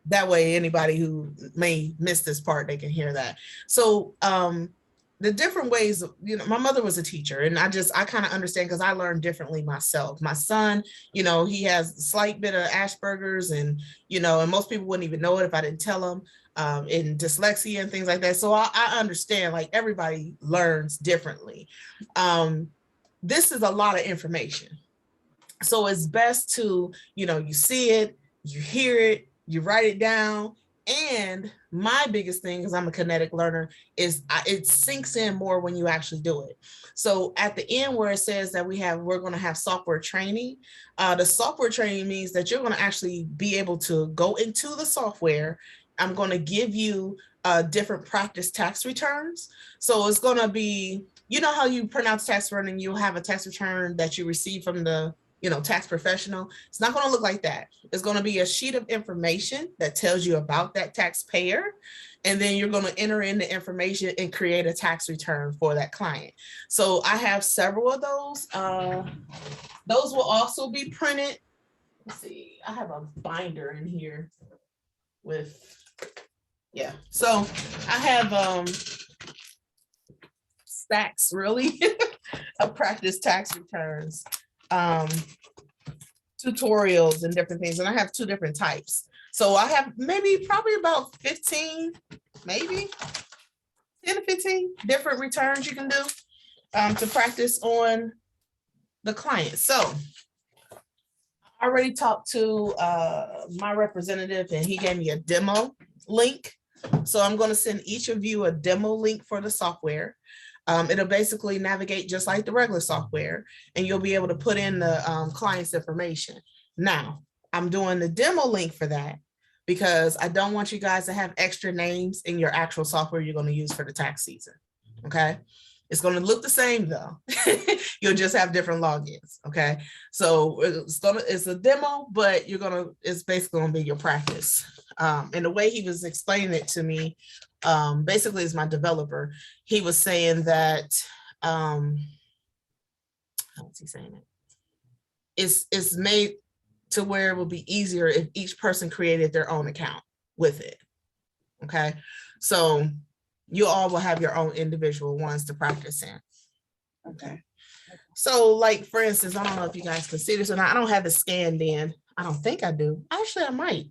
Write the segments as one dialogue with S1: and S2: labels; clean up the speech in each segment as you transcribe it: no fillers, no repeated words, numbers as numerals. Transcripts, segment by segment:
S1: That way anybody who may miss this part, they can hear that. So the different ways, my mother was a teacher, and I kind of understand because I learned differently myself. My son, he has a slight bit of Asperger's, and most people wouldn't even know it if I didn't tell them, in dyslexia and things like that. So I understand, like, everybody learns differently. This is a lot of information. So it's best to, you see it, you hear it, you write it down. And my biggest thing, because I'm a kinetic learner, is it sinks in more when you actually do it. So at the end where it says that we're going to have software training, the software training means that you're going to actually be able to go into the software. I'm going to give you different practice tax returns. So it's going to be, how you pronounce tax return, and you'll have a tax return that you receive from the tax professional. It's not going to look like that. It's going to be a sheet of information that tells you about that taxpayer. And then you're going to enter in the information and create a tax return for that client. So I have several of those. Those will also be printed. Let's see, I have a binder in here with, yeah. So I have stacks, really, of practice tax returns. Tutorials and different things, and I have two different types. So I have probably about 15, maybe 10 to 15 different returns you can do to practice on the client. So I already talked to my representative, and he gave me a demo link. So I'm going to send each of you a demo link for the software. It'll basically navigate just like the regular software, and you'll be able to put in the client's information. Now, I'm doing the demo link for that because I don't want you guys to have extra names in your actual software you're going to use for the tax season. Okay. It's going to look the same though. You'll just have different logins. Okay. So it's a demo, but it's basically going to be your practice. And the way he was explaining it to me, basically as my developer, he was saying that, how was he saying it? It's made to where it will be easier if each person created their own account with it. Okay. So you all will have your own individual ones to practice in. Okay. So like, for instance, I don't know if you guys can see this or not. I don't have it scanned in. I don't think I do. Actually, I might.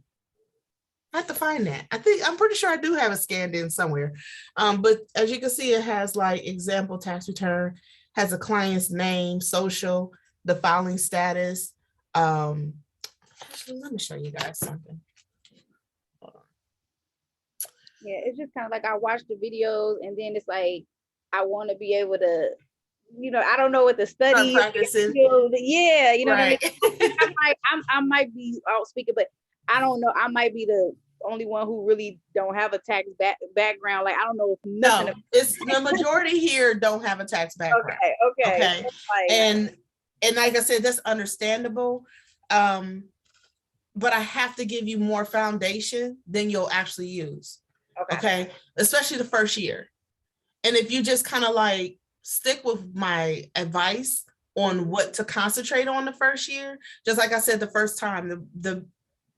S1: I have to find that. I'm pretty sure I do have it scanned in somewhere. But as you can see, it has like example tax return, has a client's name, social, the filing status. Actually, let me show you guys something.
S2: Yeah, it's just kind of like I watch the videos, and then it's like I want to be able to, I don't know what to study. Yeah, right. What I mean? I might be out speaking, but I don't know. I might be the only one who really don't have a tax background. Like, I don't know nothing.
S1: No, it's the majority here don't have a tax background. Okay. And like I said, that's understandable. But I have to give you more foundation than you'll actually use. Okay. Especially the first year. And if you just kind of like stick with my advice on what to concentrate on the first year, just like I said, the first time, the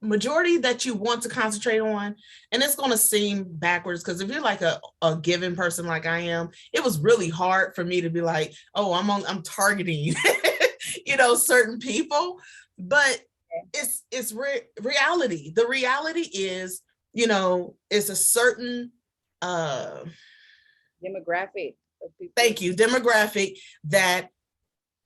S1: majority that you want to concentrate on, and it's going to seem backwards because if you're like a given person like I am, it was really hard for me to be like, oh, I'm targeting certain people, but it's reality. The reality is, it's a certain
S2: demographic
S1: of people. Thank you. Demographic that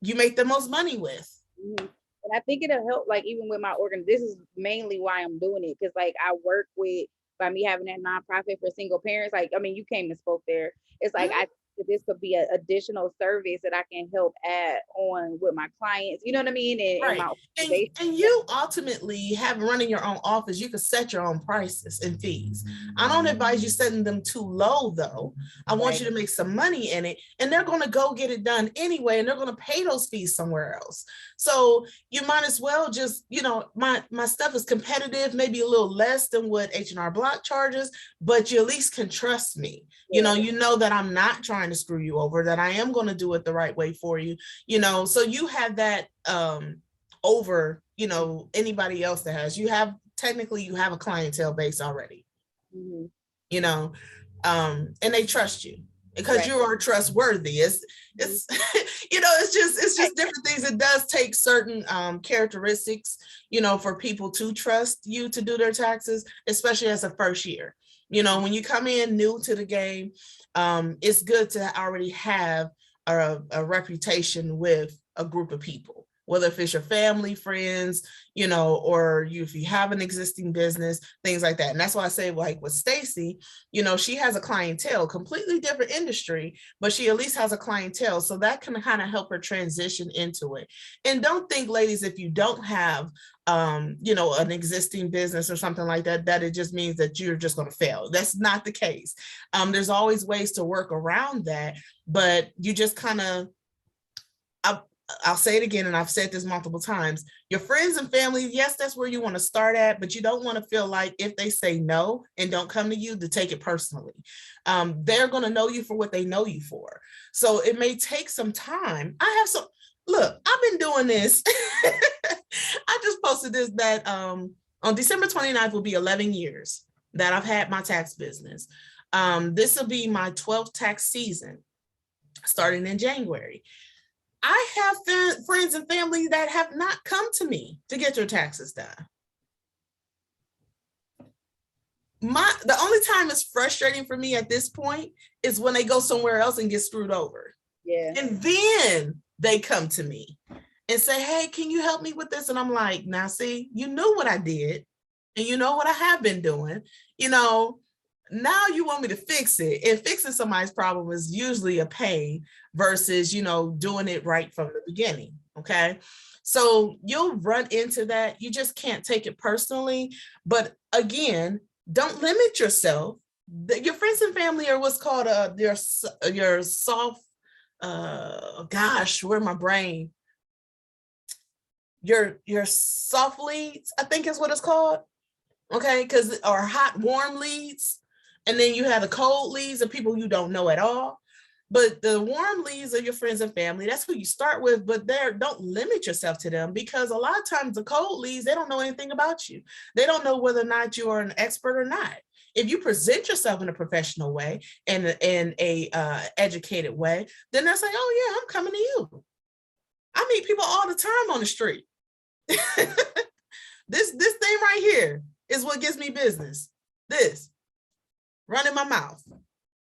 S1: you make the most money with.
S2: Mm-hmm. And I think it'll help, like, even with my this is mainly why I'm doing it, because like I work with, by me having that nonprofit for single parents, like, I mean, you came and spoke there. It's like, mm-hmm. This could be an additional service that I can help add on with my clients. You know what I mean?
S1: Right. And you ultimately have running your own office. You can set your own prices and fees. I don't advise you setting them too low, though. I want you to make some money in it, and they're going to go get it done anyway, and they're going to pay those fees somewhere else. So you might as well just, my stuff is competitive, maybe a little less than what H&R Block charges, but you at least can trust me. Yeah. You know that I'm not trying to screw you over, that I am going to do it the right way for you, so you have that over, anybody else that has. You have technically you have a clientele base already,
S2: Mm-hmm.
S1: you know, and they trust you because you are trustworthy. It's you know, it's just different things. It does take certain characteristics, you know, for people to trust you to do their taxes, especially as a first year. You know, when you come in new to the game, it's good to already have a reputation with a group of people, whether if it's your family, friends, you know, or if you have an existing business, things like that. And that's why I say, like with Stacy, you know, she has a clientele, completely different industry, but she at least has a clientele. So that can kind of help her transition into it. And don't think, ladies, if you don't have, you know, an existing business or something like that, that it just means that you're just going to fail. That's not the case. There's always ways to work around that, but you just kind of, I'll say it again, and I've said this multiple times, your friends and family, yes, that's where you want to start at, but you don't want to feel like if they say no and don't come to you to take it personally. They're going to know you for what they know you for. So it may take some time. Look, I've been doing this. I just posted this that on December 29th will be 11 years that I've had my tax business. This will be my 12th tax season starting in January. I have friends and family that have not come to me to get their taxes done. The only time it's frustrating for me at this point is when they go somewhere else and get screwed over.
S2: Yeah.
S1: And then they come to me and say, hey, can you help me with this? And I'm like, now see, you knew what I did and you know what I have been doing, you know. Now you want me to fix it, and fixing somebody's problem is usually a pain versus, you know, doing it right from the beginning. Okay. So you'll run into that. You just can't take it personally. But again, don't limit yourself. Your friends and family are what's called your soft, gosh, where my brain, your soft leads, I think is what it's called. Okay. Or hot, warm leads. And then you have the cold leads of people you don't know at all. But the warm leads are your friends and family. That's who you start with, but don't limit yourself to them, because a lot of times the cold leads, they don't know anything about you. They don't know whether or not you are an expert or not. If you present yourself in a professional way and in a educated way, then they'll say, oh yeah, I'm coming to you. I meet people all the time on the street. This thing right here is what gives me business. This. Running my mouth,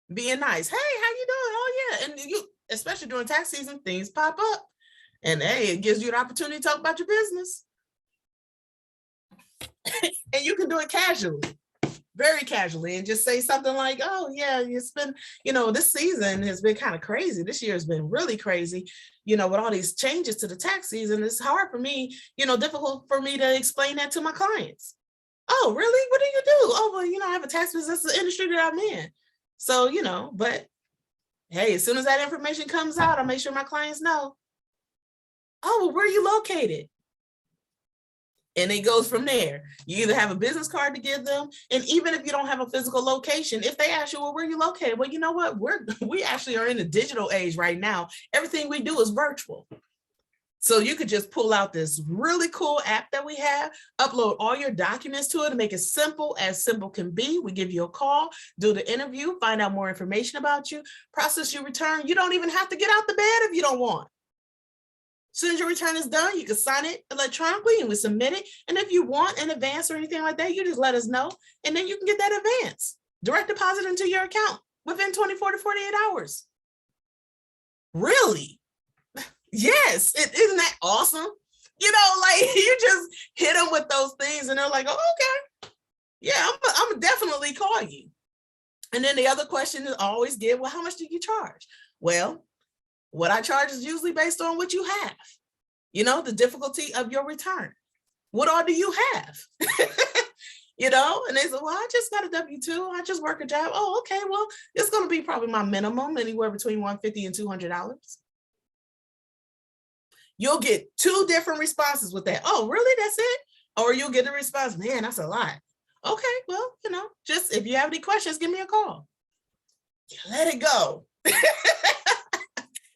S1: being nice. Hey, how you doing? Oh yeah. And you, especially during tax season, things pop up. And hey, it gives you an opportunity to talk about your business. And you can do it casually, very casually, and just say something like, oh yeah, it's been, you know, this season has been kind of crazy. This year has been really crazy, you know, with all these changes to the tax season. It's hard for me, you know, difficult for me to explain that to my clients. Oh, really? What do you do? Oh, well, you know, I have a tax business, that's the industry that I'm in. So, you know, but hey, as soon as that information comes out, I'll make sure my clients know. Oh, well, where are you located? And it goes from there. You either have a business card to give them, and even if you don't have a physical location, if they ask you, well, where are you located? Well, you know what? We actually are in the digital age right now. Everything we do is virtual. So you could just pull out this really cool app that we have, upload all your documents to it and make it simple as simple can be. We give you a call, do the interview, find out more information about you, process your return. You don't even have to get out the bed if you don't want. As soon as your return is done, you can sign it electronically and we submit it. And if you want an advance or anything like that, you just let us know. And then you can get that advance direct deposit into your account within 24 to 48 hours. Really? Yes, isn't that awesome? You know, like you just hit them with those things and they're like, oh, okay. Yeah, I'm definitely call you. And then the other question is always get, well, how much do you charge? Well, what I charge is usually based on what you have, you know, the difficulty of your return. What all do you have? You know, and they said, well, I just got a W-2. I just work a job. Oh, okay. Well, it's going to be probably my minimum, anywhere between $150 and $200. You'll get two different responses with that. Oh, really? That's it? Or you'll get a response, man, that's a lot. Okay, well, you know, just if you have any questions, give me a call. Let it go.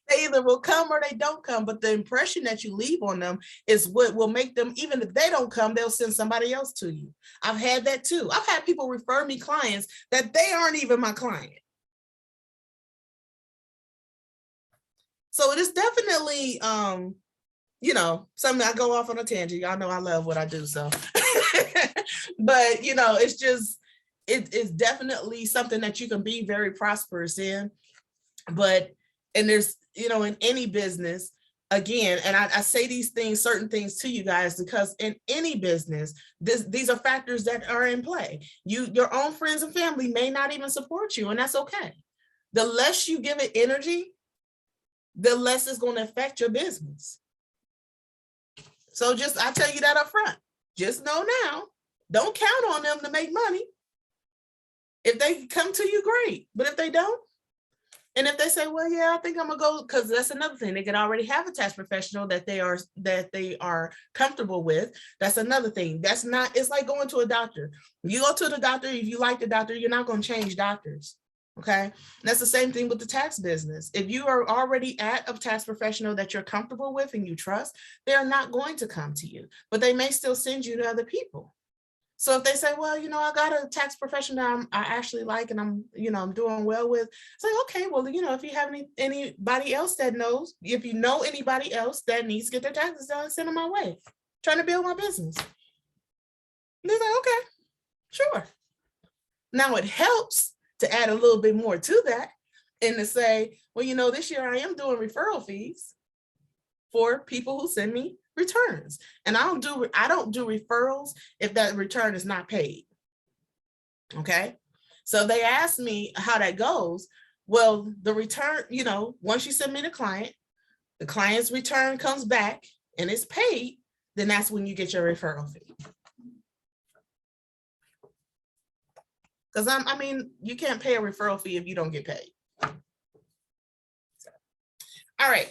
S1: They They either will come or they don't come, but the impression that you leave on them is what will make them, even if they don't come, they'll send somebody else to you. I've had that too. I've had people refer me clients that they aren't even my client. So it is definitely, you know, something. I go off on a tangent. Y'all know I love what I do. So, but you know, it's just, it's definitely something that you can be very prosperous in. But, and there's, you know, in any business, again, and I say these things, certain things to you guys, because in any business, these are factors that are in play. Your own friends and family may not even support you, and that's okay. The less you give it energy, the less it's going to affect your business. So just, I tell you that up front. Just know now, don't count on them to make money. If they come to you, great. But if they don't, and if they say, well, yeah, I think I'm gonna go, because that's another thing. They can already have a tax professional that they are comfortable with. That's another thing. That's not, it's like going to a doctor. You go to the doctor, if you like the doctor, you're not going to change doctors. Okay. And that's the same thing with the tax business. If you are already at a tax professional that you're comfortable with and you trust, they're not going to come to you, but they may still send you to other people. So if they say, well, you know, I got a tax professional I actually like, and I'm doing well with, it's like, okay, well, you know, if you have anybody else that knows, if you know anybody else that needs to get their taxes done, send them my way. I'm trying to build my business. And they're like, okay, sure. Now it helps to add a little bit more to that and to say, well, you know, this year I am doing referral fees for people who send me returns. And I don't do referrals if that return is not paid. Okay. So they asked me how that goes. Well, the return, you know, once you submit a client, the client's return comes back and it's paid, then that's when you get your referral fee. Because I mean, you can't pay a referral fee if you don't get paid. So, all right.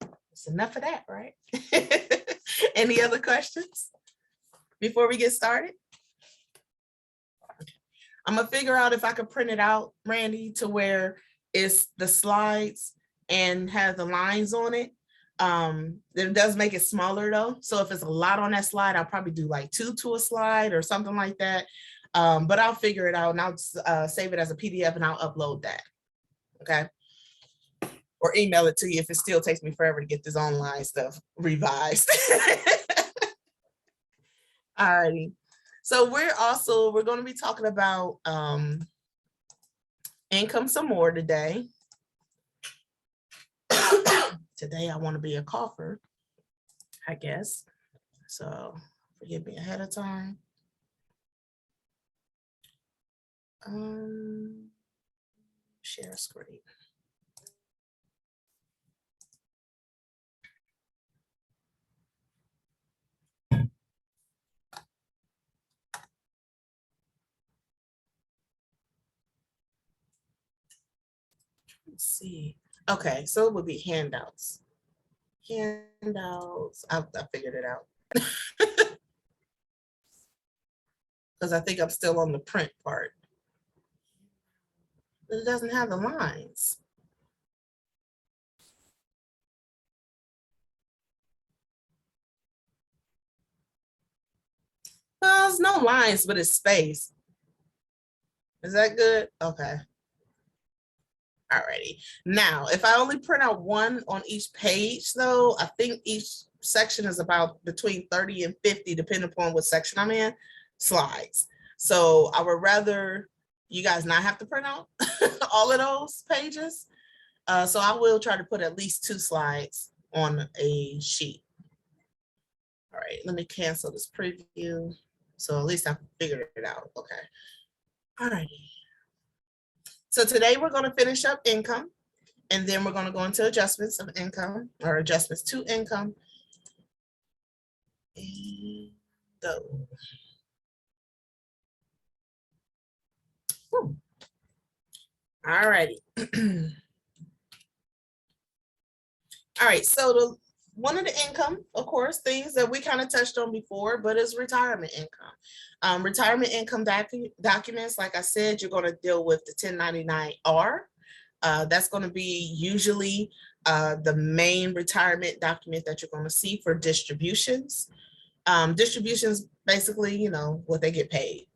S1: That's enough of that, right? Any other questions before we get started? Okay. I'm gonna figure out if I could print it out, Randy, to where it's the slides and have the lines on it. It does make it smaller though. So if it's a lot on that slide, I'll probably do like 2 to a slide or something like that. But I'll figure it out and I'll save it as a PDF and I'll upload that. Okay. Or email it to you if it still takes me forever to get this online stuff revised. All righty. So we're going to be talking about income some more today. Today I want to be a cougher, I guess. So forgive me ahead of time. Share screen. Let's see. Okay, so it would be handouts. Handouts. I figured it out. Because I think I'm still on the print part. It doesn't have the lines. Well, there's no lines, but it's space. Is that good? Okay. Alrighty. Now, if I only print out one on each page, though, I think each section is about between 30 and 50, depending upon what section I'm in, slides. So I would rather you guys not have to print out all of those pages. So I will try to put at least 2 slides on a sheet. All right, let me cancel this preview. So at least I figured it out. Okay. All righty. So today we're going to finish up income, and then we're going to go into adjustments of income or adjustments to income. And go. All righty. All right, so one of the income, of course, things that we kind of touched on before, but is retirement income. Retirement income documents, like I said, you're going to deal with the 1099-R. That's going to be usually the main retirement document that you're going to see for distributions. Distributions, basically, you know, what they get paid.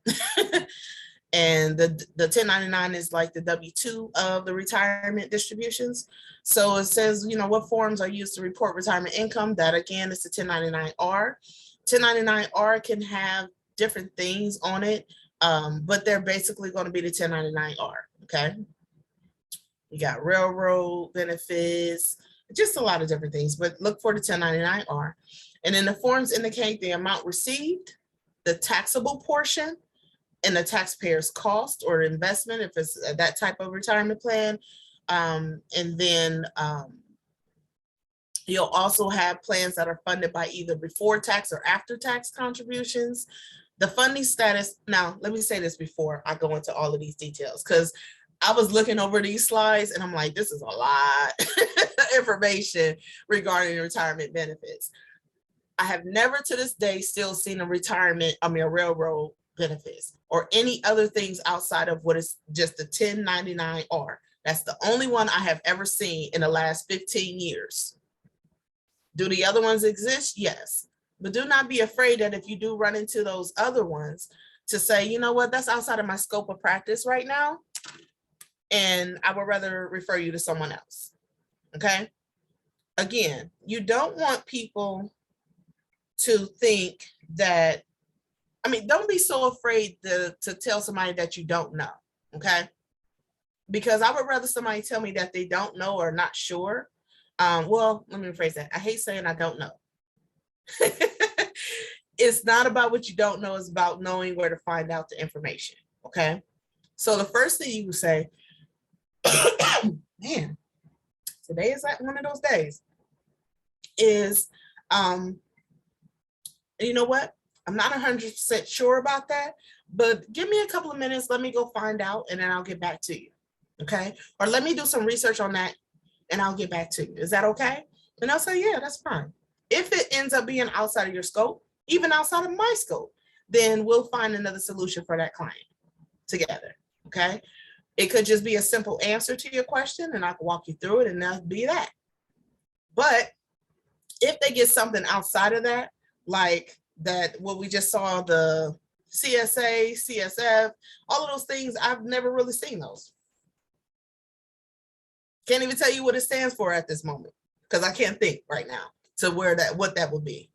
S1: And the 1099 is like the W-2 of the retirement distributions. So it says, you know, what forms are used to report retirement income. That again is the 1099-R. 1099-R can have different things on it, but they're basically going to be the 1099-R. Okay. You got railroad benefits, just a lot of different things, but look for the 1099-R. And then the forms indicate the amount received, the taxable portion, and the taxpayer's cost or investment, if it's that type of retirement plan. And then you'll also have plans that are funded by either before tax or after tax contributions. The funding status, now let me say this before I go into all of these details, because I was looking over these slides and I'm like, this is a lot of information regarding retirement benefits. I have never to this day still seen a railroad benefits or any other things outside of what is just the 1099-R. That's the only one I have ever seen in the last 15 years. Do the other ones exist? Yes. But do not be afraid that if you do run into those other ones to say, you know what, that's outside of my scope of practice right now, and I would rather refer you to someone else. Okay. Again, you don't want people to think that, I mean, don't be so afraid to tell somebody that you don't know, okay? Because I would rather somebody tell me that they don't know or not sure. Well, let me rephrase that. I hate saying I don't know. It's not about what you don't know, it's about knowing where to find out the information, okay? So the first thing you would say, man, today is like one of those days, is, you know what? I'm not 100% sure about that, but give me a couple of minutes. Let me go find out and then I'll get back to you. Okay. Or let me do some research on that and I'll get back to you. Is that okay? And I'll say, yeah, that's fine. If it ends up being outside of your scope, even outside of my scope, then we'll find another solution for that client together. Okay. It could just be a simple answer to your question and I can walk you through it and that'll be that. But if they get something outside of that, like that, what we just saw, the CSA, CSF, all of those things, I've never really seen those. Can't even tell you what it stands for at this moment because I can't think right now to what that would be.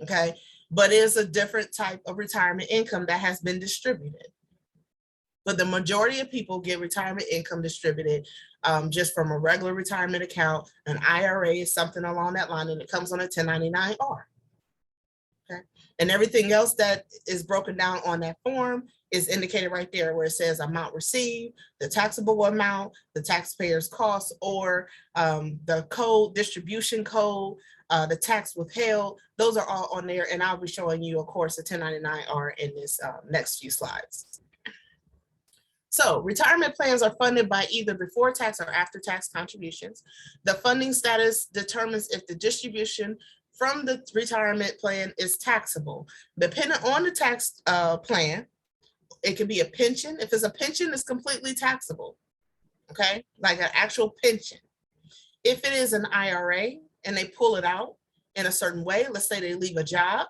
S1: Okay. But it's a different type of retirement income that has been distributed. But the majority of people get retirement income distributed just from a regular retirement account. An IRA is something along that line, and it comes on a 1099-R. Okay. And everything else that is broken down on that form is indicated right there where it says amount received, the taxable amount, the taxpayer's cost, or the code, distribution code, the tax withheld. Those are all on there. And I'll be showing you, of course, the 1099-R in this next few slides. So retirement plans are funded by either before tax or after tax contributions. The funding status determines if the distribution from the retirement plan is taxable. Depending on the tax plan, it could be a pension. If it's a pension, it's completely taxable, okay? Like an actual pension. If it is an IRA and they pull it out in a certain way, let's say they leave a job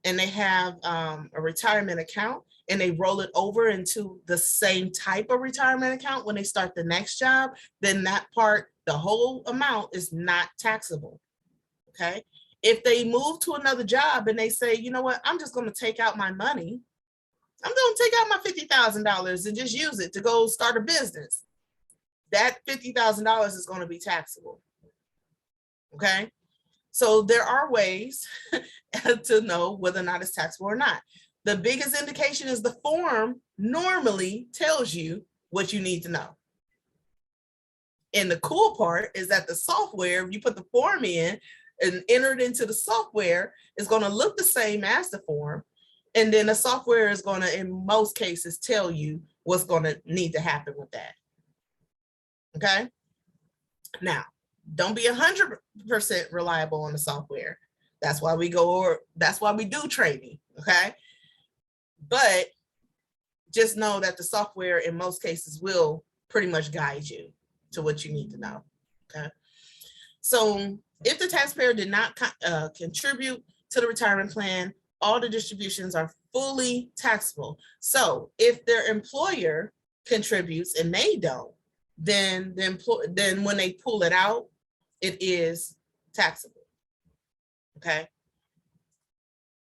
S1: and they have a retirement account and they roll it over into the same type of retirement account when they start the next job, then that part, the whole amount is not taxable, okay? If they move to another job and they say, you know what, I'm just gonna take out my money, I'm gonna take out my $50,000 and just use it to go start a business, that $50,000 is gonna be taxable, okay? So there are ways to know whether or not it's taxable or not. The biggest indication is the form normally tells you what you need to know. And the cool part is that the software, if you put the form in and enter it into the software, is going to look the same as the form. And then the software is going to, in most cases, tell you what's going to need to happen with that. Okay. Now, don't be 100% reliable on the software. That's why we that's why we do training. Okay. But just know that the software in most cases will pretty much guide you. to what you need to know. Okay. So if the taxpayer did not contribute to the retirement plan, all the distributions are fully taxable. So if their employer contributes and they don't, then then when they pull it out, it is taxable. Okay.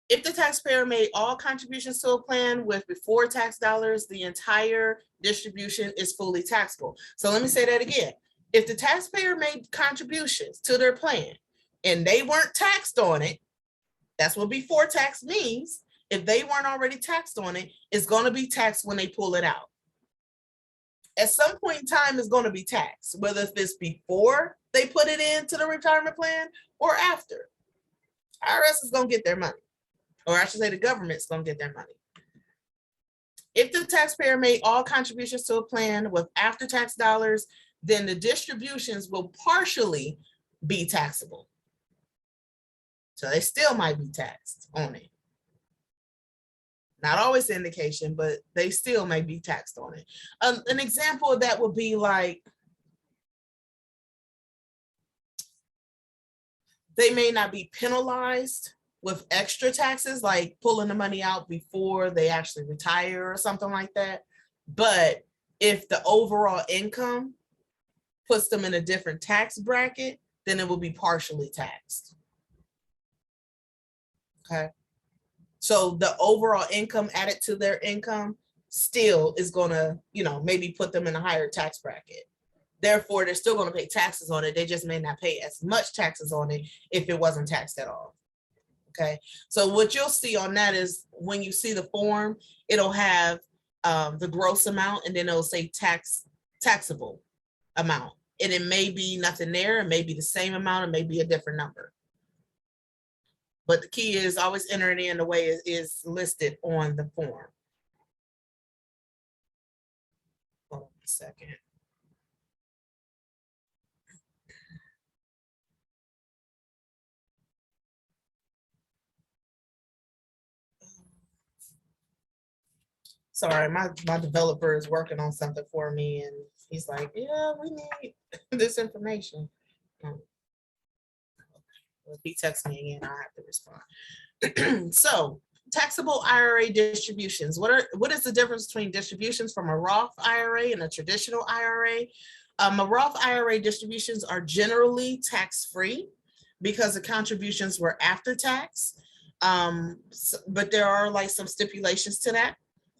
S1: If the taxpayer made all contributions to a plan with before tax dollars, the entire distribution is fully taxable. So let me say that again. If the taxpayer made contributions to their plan and they weren't taxed on it, that's what before tax means. If they weren't already taxed on it, it's going to be taxed when they pull it out. At some point in time, it's going to be taxed, whether if it's before they put it into the retirement plan or after. IRS is going to get their money, or I should say the government's going to get their money. If the taxpayer made all contributions to a plan with after-tax dollars, then the distributions will partially be taxable. So they still might be taxed on it. Not always the indication, but they still may be taxed on it. An example of that would be like, they may not be penalized with extra taxes, like pulling the money out before they actually retire or something like that. But if the overall income puts them in a different tax bracket, then it will be partially taxed. Okay. So the overall income added to their income still is going to, maybe put them in a higher tax bracket. Therefore, they're still going to pay taxes on it. They just may not pay as much taxes on it if it wasn't taxed at all. Okay. So what you'll see on that is when you see the form, it'll have the gross amount, and then it'll say taxable amount. And it may be nothing there. It may be the same amount. It may be a different number. But the key is always enter it in the way it is listed on the form. Hold on a second. Sorry, my developer is working on something for me, and he's like, yeah, we need this information. If he texts me again, I'll have to respond. So taxable IRA distributions. What is the difference between distributions from a Roth IRA and a traditional IRA? A Roth IRA distributions are generally tax-free because the contributions were after tax. But there are like some stipulations to that,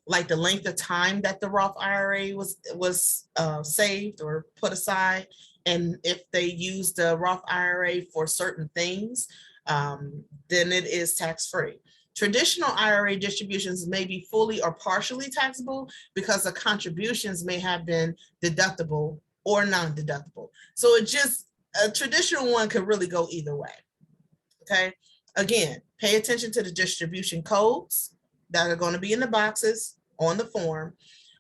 S1: like the length of time that the Roth IRA was saved or put aside. And if they use the Roth IRA for certain things, then it is tax-free. Traditional IRA distributions may be fully or partially taxable because the contributions may have been deductible or non-deductible. So a traditional one could really go either way. Okay. Again, pay attention to the distribution codes that are going to be in the boxes on the form,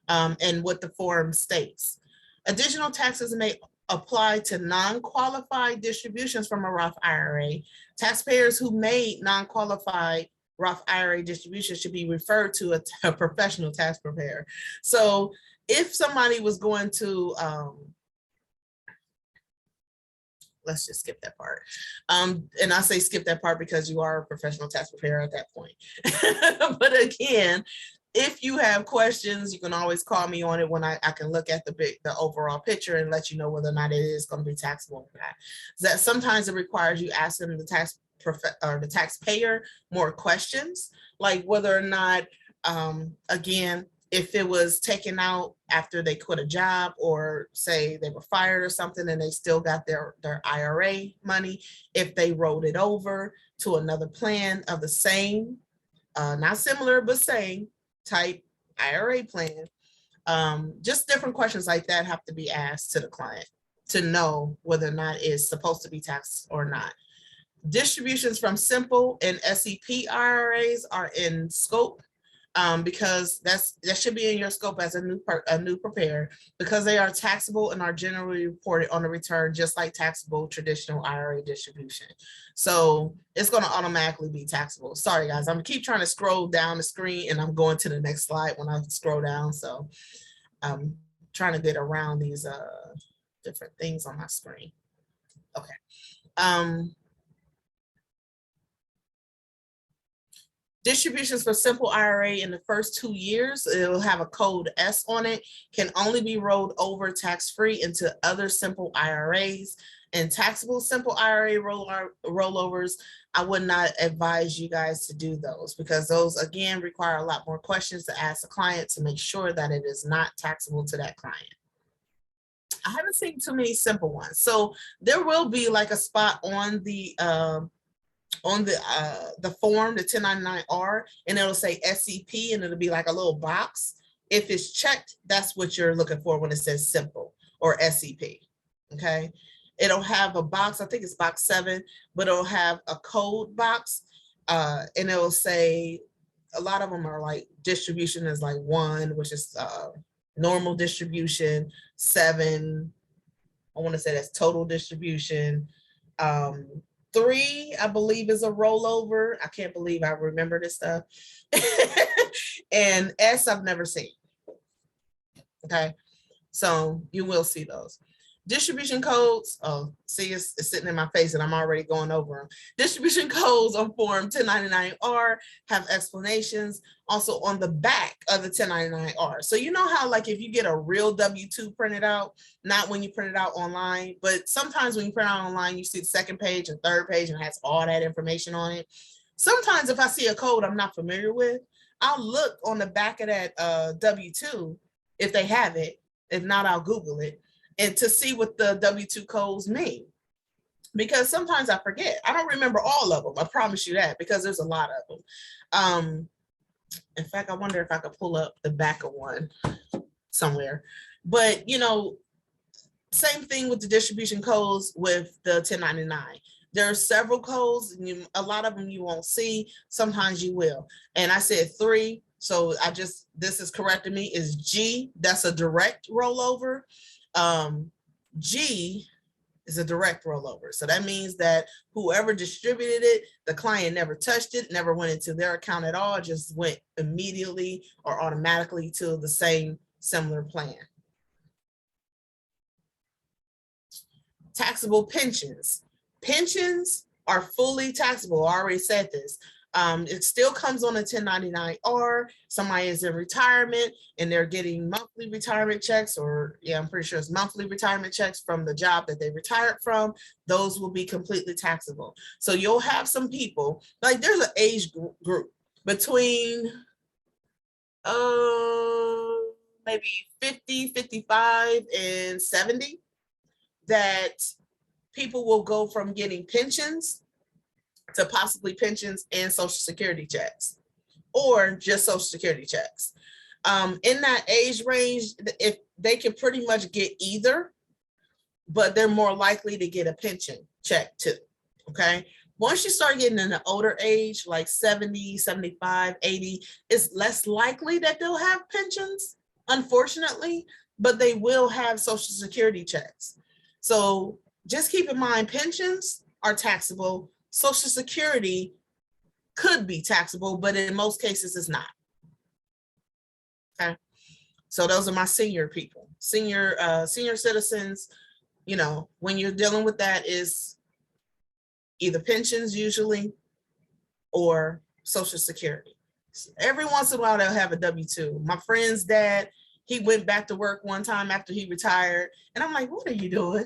S1: and what the form states. Additional taxes may apply to non-qualified distributions from a Roth IRA. Taxpayers who made non-qualified Roth IRA distributions should be referred to a professional tax preparer. So if somebody was going to, let's just skip that part. And I say skip that part because you are a professional tax preparer at that point. But again, if you have questions, you can always call me on it when I can look at the overall picture and let you know whether or not it is going to be taxable or not. That sometimes it requires you asking the taxpayer more questions, like whether or not, again, if it was taken out after they quit a job, or say they were fired or something and they still got their IRA money, if they rolled it over to another plan of the same, not similar, but same type IRA plan. Just different questions like that have to be asked to the client to know whether or not it's supposed to be taxed or not. Distributions from simple and SEP IRAs are in scope, because that should be in your scope as a new preparer, because they are taxable and are generally reported on the return just like taxable traditional IRA distribution. So it's going to automatically be taxable. Sorry guys, I'm keep trying to scroll down the screen and I'm going to the next slide when I scroll down. So I'm trying to get around these different things on my screen. Okay. Distributions for simple IRA in the first 2 years, it will have a code S on it, can only be rolled over tax-free into other simple IRAs. And taxable simple IRA rollovers, I would not advise you guys to do those, because those, again, require a lot more questions to ask the client to make sure that it is not taxable to that client. I haven't seen too many simple ones. So there will be like a spot on the form, the 1099-R, and it'll say SEP, and it'll be like a little box. If it's checked, that's what you're looking for when it says simple or SEP. Okay. It'll have a box, I think it's box 7, but it'll have a code box, and it'll say, a lot of them are like distribution is like 1, which is normal distribution, 7, I want to say that's total distribution. 3, I believe, is a rollover. I can't believe I remember this stuff. And S, I've never seen. Okay, so you will see those. Distribution codes, oh, see, it's sitting in my face and I'm already going over them. Distribution codes on form 1099-R have explanations also on the back of the 1099-R. So you know how, like, if you get a real W-2 printed out, not when you print it out online, but sometimes when you print out online, you see the second page and third page and it has all that information on it. Sometimes if I see a code I'm not familiar with, I'll look on the back of that W-2 if they have it. If not, I'll Google it, and to see what the W-2 codes mean. Because sometimes I forget. I don't remember all of them. I promise you that, because there's a lot of them. In fact, I wonder if I could pull up the back of one somewhere. But, you know, same thing with the distribution codes with the 1099. There are several codes, and a lot of them you won't see. Sometimes you will. And I said 3, so this is correcting me, is G. That's a direct rollover. G is a direct rollover. So that means that whoever distributed it, the client never touched it, never went into their account at all, just went immediately or automatically to the same similar plan. Taxable pensions. Pensions are fully taxable. I already said this. It still comes on a 1099-R. Somebody is in retirement and they're getting monthly retirement checks, or yeah, I'm pretty sure it's monthly retirement checks from the job that they retired from. Those will be completely taxable. So you'll have some people, like there's an age group between maybe 50, 55, and 70 that people will go from getting pensions to possibly pensions and Social Security checks, or just Social Security checks. In that age range, if they can pretty much get either, but they're more likely to get a pension check too, okay? Once you start getting in the older age, like 70, 75, 80, it's less likely that they'll have pensions, unfortunately, but they will have Social Security checks. So just keep in mind, pensions are taxable. Social Security could be taxable, but in most cases it's not. Okay, so those are my senior people, senior citizens. You know, when you're dealing with that, is either pensions usually or Social Security. Every once in a while they'll have a W-2. My friend's dad, he went back to work one time after he retired, and I'm like, what are you doing?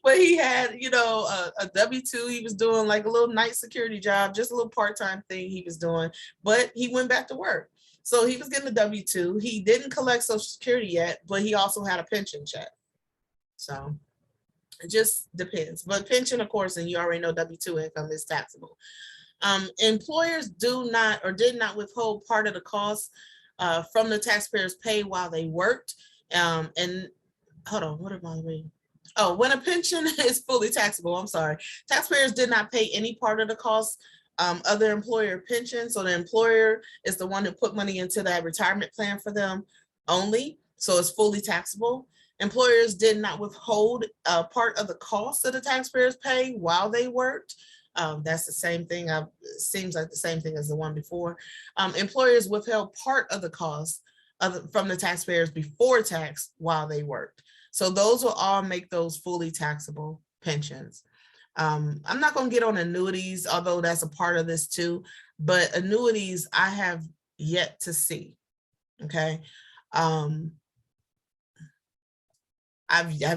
S1: But he had, you know, a W-2. He was doing like a little night security job, just a little part-time thing he was doing, but he went back to work. So he was getting a W-2. He didn't collect Social Security yet, but he also had a pension check. So it just depends. But pension, of course, and you already know W-2 income is taxable. Employers do not or did not withhold part of the cost from the taxpayers' pay while they worked. And hold on, what am I reading? Oh, when a pension is fully taxable, I'm sorry, taxpayers did not pay any part of the cost of their employer pension. So the employer is the one who put money into that retirement plan for them only. So it's fully taxable. Employers did not withhold part of the cost of the taxpayers' pay while they worked. That's the same thing. It seems like the same thing as the one before. Employers withheld part of the cost from the taxpayers before tax while they worked. So those will all make those fully taxable pensions. I'm not going to get on annuities, although that's a part of this too, but annuities I have yet to see. Okay. I've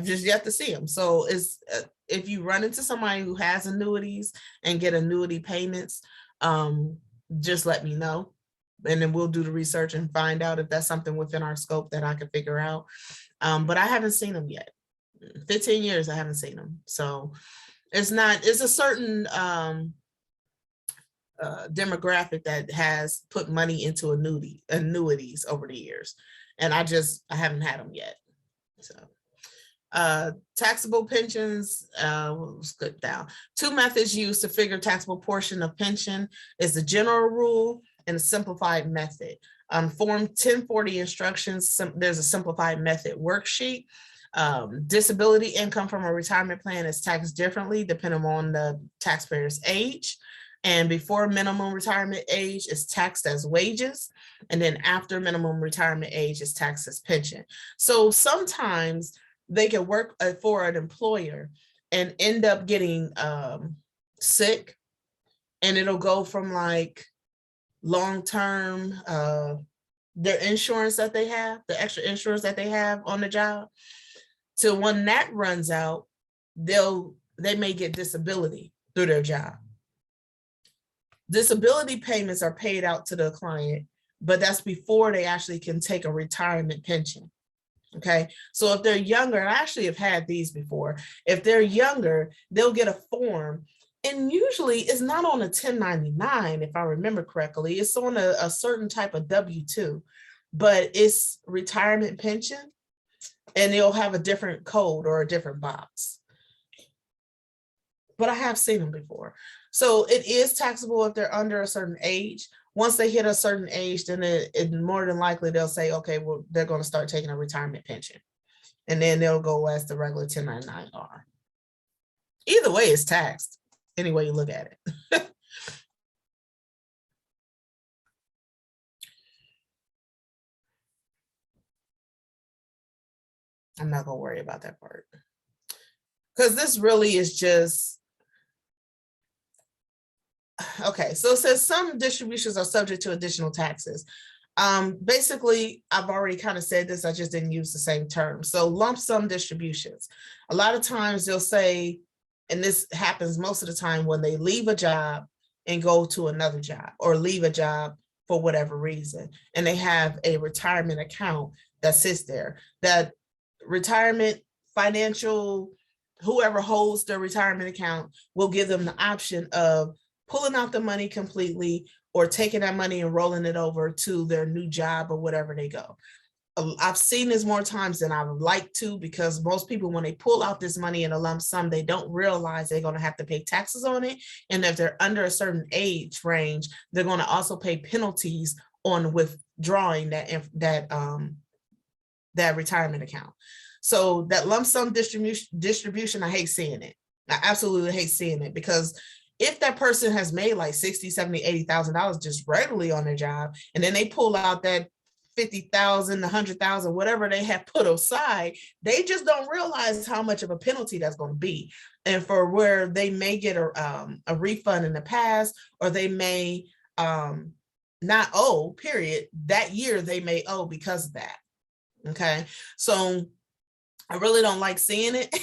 S1: just yet to see them. So it's if you run into somebody who has annuities and get annuity payments, just let me know, and then we'll do the research and find out if that's something within our scope that I can figure out. But I haven't seen them yet. 15 years I haven't seen them. So it's a certain demographic that has put money into annuities over the years, and I haven't had them yet. So taxable pensions, let's go down. 2 methods used to figure taxable portion of pension is the general rule and a simplified method. Form 1040 instructions, there's a simplified method worksheet. Disability income from a retirement plan is taxed differently depending on the taxpayer's age. And before minimum retirement age is taxed as wages. And then after minimum retirement age is taxed as pension. So sometimes they can work for an employer and end up getting sick, and it'll go from like long-term, their insurance that they have, the extra insurance that they have on the job, to when that runs out, they may get disability through their job. Disability payments are paid out to the client, but that's before they actually can take a retirement pension. Okay, so if they're younger, I actually have had these before. If they're younger, they'll get a form, and usually it's not on a 1099, if I remember correctly. It's on a certain type of W-2, but it's retirement pension, and they'll have a different code or a different box. But I have seen them before. So it is taxable if they're under a certain age. Once they hit a certain age, then it more than likely they'll say, okay, well, they're going to start taking a retirement pension. And then they'll go as the regular 1099 are. Either way, it's taxed, any way you look at it. I'm not going to worry about that part, because this really is just, okay, so it says some distributions are subject to additional taxes. Basically, I've already kind of said this, I just didn't use the same term. So lump sum distributions, a lot of times they'll say, and this happens most of the time when they leave a job and go to another job, or leave a job for whatever reason, and they have a retirement account that sits there. That retirement financial, whoever holds their retirement account will give them the option of pulling out the money completely, or taking that money and rolling it over to their new job or whatever they go. I've seen this more times than I would like to, because most people, when they pull out this money in a lump sum, they don't realize they're going to have to pay taxes on it. And if they're under a certain age range, they're going to also pay penalties on withdrawing that retirement account. So that lump sum distribution, I hate seeing it. I absolutely hate seeing it, because if that person has made like $60,000, $70,000, $80,000 just regularly on their job, and then they pull out that $50,000, $100,000, whatever they have put aside, they just don't realize how much of a penalty that's going to be. And for where they may get a refund in the past, or they may not owe, period, that year they may owe because of that. Okay, so I really don't like seeing it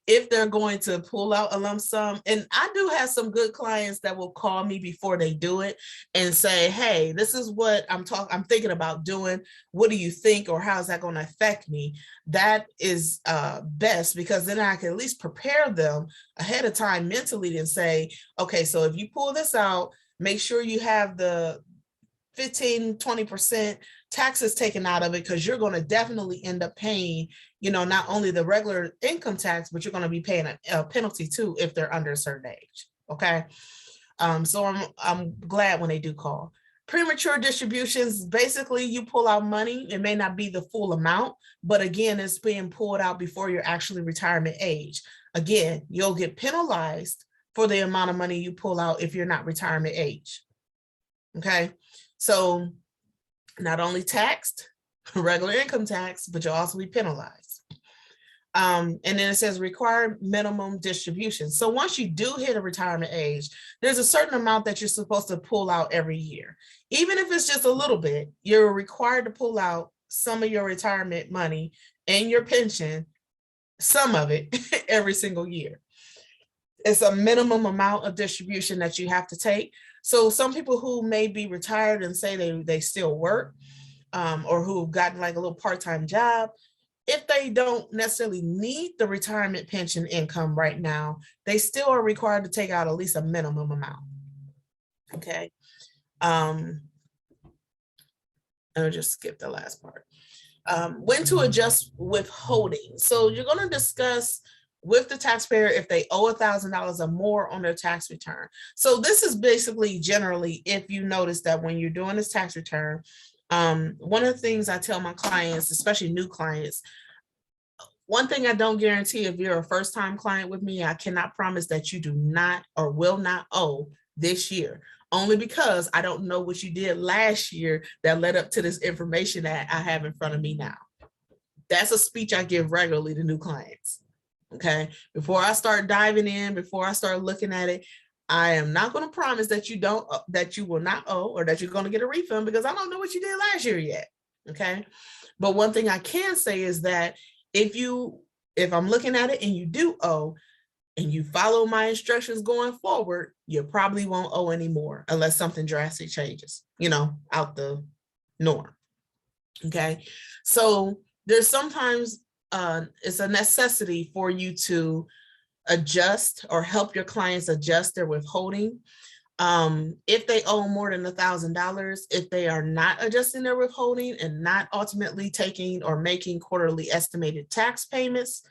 S1: if they're going to pull out a lump sum. And I do have some good clients that will call me before they do it and say, hey, this is what I'm thinking about doing. What do you think? Or how is that going to affect me? That is best, because then I can at least prepare them ahead of time mentally and say, okay, so if you pull this out, make sure you have the 15-20% taxes taken out of it, because you're going to definitely end up paying, not only the regular income tax, but you're going to be paying a penalty too if they're under a certain age. Okay, so I'm glad when they do call. Premature distributions, basically you pull out money. It may not be the full amount, but again, it's being pulled out before you're actually retirement age. Again, you'll get penalized for the amount of money you pull out if you're not retirement age. Okay, so not only taxed, regular income tax, but you'll also be penalized. And then it says required minimum distribution. So once you do hit a retirement age, there's a certain amount that you're supposed to pull out every year. Even if it's just a little bit, you're required to pull out some of your retirement money and your pension, some of it every single year. It's a minimum amount of distribution that you have to take. So some people who may be retired and say they still work, or who've gotten like a little part-time job, if they don't necessarily need the retirement pension income right now, they still are required to take out at least a minimum amount. Okay. I'll just skip the last part. When to adjust withholding. So you're going to discuss with the taxpayer if they owe $1,000 or more on their tax return. So this is basically generally if you notice that when you're doing this tax return, one of the things I tell my clients, especially new clients, one thing I don't guarantee, if you're a first-time client with me, I cannot promise that you do not or will not owe this year, only because I don't know what you did last year that led up to this information that I have in front of me now. That's a speech I give regularly to new clients. Okay, before I start diving in, before I start looking at it, I am not going to promise that you will not owe or that you're going to get a refund, because I don't know what you did last year yet. Okay, but one thing I can say is that if I'm looking at it and you do owe and you follow my instructions going forward, you probably won't owe anymore unless something drastic changes, out the norm. Okay, so there's sometimes it's a necessity for you to adjust or help your clients adjust their withholding. If they owe more than $1,000, if they are not adjusting their withholding and not ultimately taking or making quarterly estimated tax payments,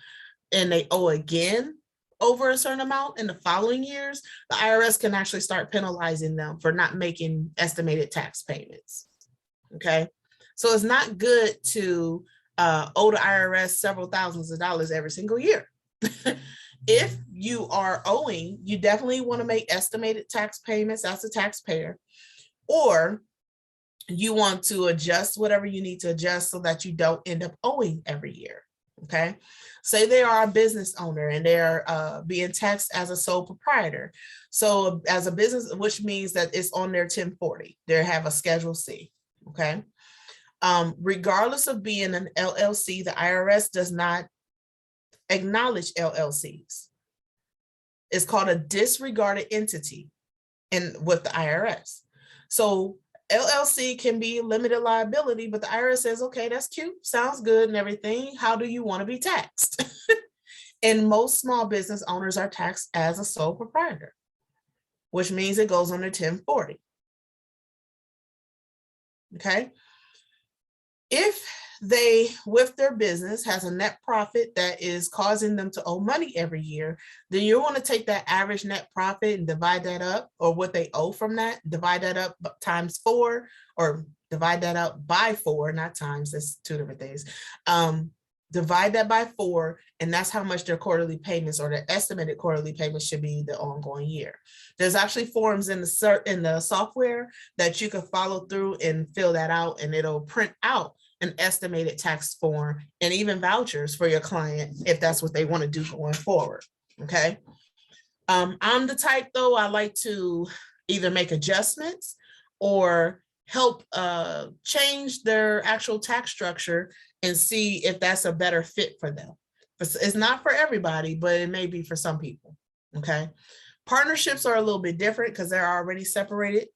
S1: and they owe again over a certain amount in the following years, the IRS can actually start penalizing them for not making estimated tax payments. Okay, so it's not good to owe the IRS several thousands of dollars every single year. If you are owing, you definitely want to make estimated tax payments as a taxpayer, or you want to adjust whatever you need to adjust so that you don't end up owing every year. Okay, say they are a business owner and they're being taxed as a sole proprietor. So as a business, which means that it's on their 1040, they have a Schedule C. Okay, regardless of being an LLC, the IRS does not acknowledge LLCs. It's called a disregarded entity with the IRS. So LLC can be limited liability, but the IRS says, okay, that's cute, sounds good and everything. How do you want to be taxed? And most small business owners are taxed as a sole proprietor, which means it goes under 1040. Okay. If they, with their business, has a net profit that is causing them to owe money every year, then you want to take that average net profit and divide that up, or what they owe from that, divide that up times 4, or divide that up by 4, not times, that's two different things. Divide that by 4, and that's how much their quarterly payments or their estimated quarterly payments should be the ongoing year. There's actually forms in the software that you can follow through and fill that out, and it'll print out an estimated tax form and even vouchers for your client if that's what they want to do going forward. Okay. I'm the type, though, I like to either make adjustments or help change their actual tax structure and see if that's a better fit for them. It's not for everybody, but it may be for some people. Okay. Partnerships are a little bit different because they're already separated.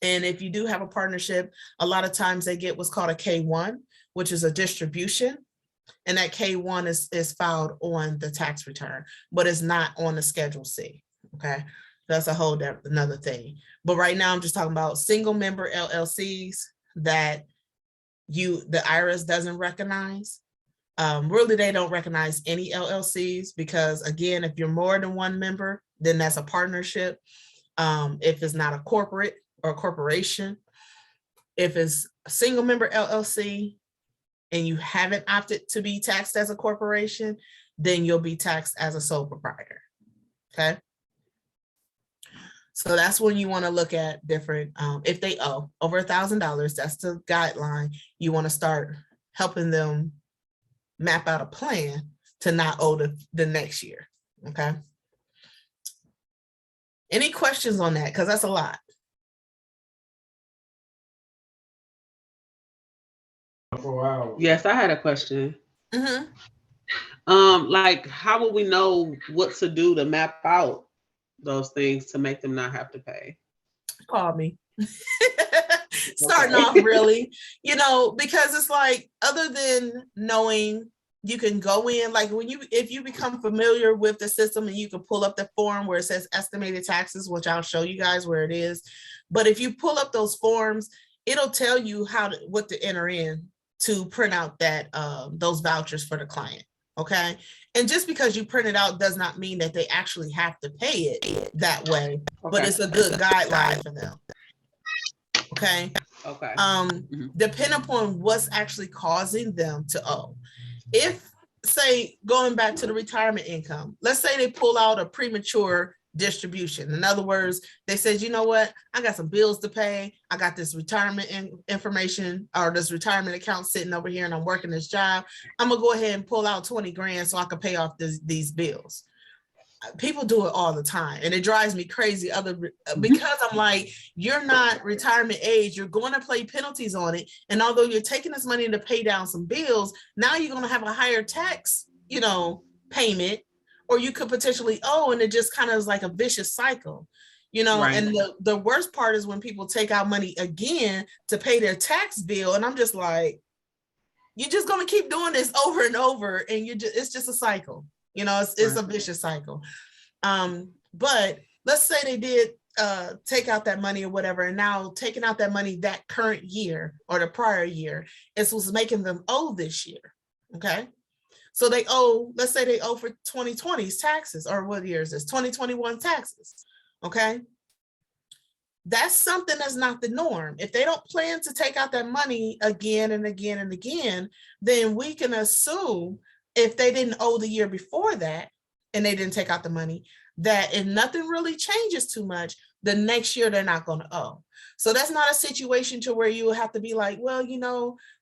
S1: And if you do have a partnership, a lot of times they get what's called a K-1, which is a distribution. And that K-1 is filed on the tax return, but it's not on the Schedule C. Okay, that's a whole another thing. But right now I'm just talking about single member LLCs that the IRS doesn't recognize. Really, they don't recognize any LLCs because, again, if you're more than one member, then that's a partnership. If it's not a corporate or a corporation, if it's a single member LLC and you haven't opted to be taxed as a corporation, then you'll be taxed as a sole proprietor. Okay. So that's when you want to look at different, if they owe over $1,000, that's the guideline. You want to start helping them map out a plan to not owe the next year. Okay. Any questions on that? Because that's a lot.
S3: Yes, I had a question.
S1: Mm-hmm.
S3: Like, how will we know what to do to map out those things to make them not have to pay?
S1: Call me. Starting off really, because it's like, other than knowing, you can go in, like if you become familiar with the system, and you can pull up the form where it says estimated taxes, which I'll show you guys where it is. But if you pull up those forms, it'll tell you what to enter in to print out those vouchers for the client. Okay. And just because you print it out does not mean that they actually have to pay it that way, but it's a good guideline for them. Okay.
S3: Okay.
S1: Depending upon what's actually causing them to owe. If, say, going back to the retirement income, let's say they pull out a premature distribution. In other words, they said, you know what, I got some bills to pay. I got this retirement information or this retirement account sitting over here, and I'm working this job. I'm gonna go ahead and pull out 20 grand so I can pay off these bills. People do it all the time, and it drives me crazy because I'm like, you're not retirement age, you're going to pay penalties on it. And although you're taking this money to pay down some bills, now you're going to have a higher tax, payment, or you could potentially owe, and it just kind of is like a vicious cycle, right. And the worst part is when people take out money again to pay their tax bill. And I'm just like, you're just going to keep doing this over and over. And it's just a cycle. It's a vicious cycle. But let's say they did take out that money or whatever, and now taking out that money that current year or the prior year, it was making them owe this year. Okay. So they owe, let's say they owe for 2020's taxes, or what year is this? 2021 taxes. Okay. That's something that's not the norm. If they don't plan to take out that money again and again and again, then we can assume, if they didn't owe the year before that and they didn't take out the money, that if nothing really changes too much, the next year they're not going to owe. So that's not a situation to where you have to be like, well,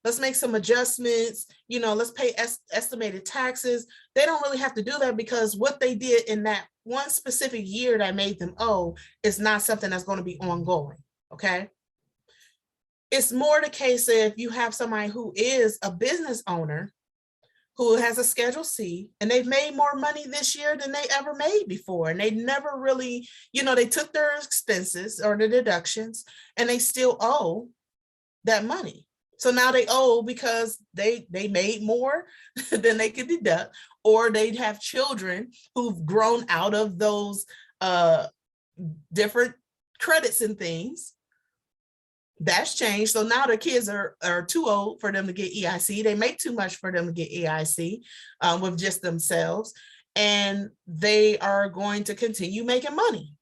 S1: let's make some adjustments, let's pay estimated taxes. They don't really have to do that, because what they did in that one specific year that made them owe is not something that's going to be ongoing. Okay. It's more the case if you have somebody who is a business owner who has a Schedule C, and they've made more money this year than they ever made before. And they never really, they took their expenses or the deductions, and they still owe that money. So now they owe because they made more than they could deduct, or they have children who've grown out of those different credits and things. That's changed. So now the kids are too old for them to get EIC. They make too much for them to get EIC with just themselves, and they are going to continue making money.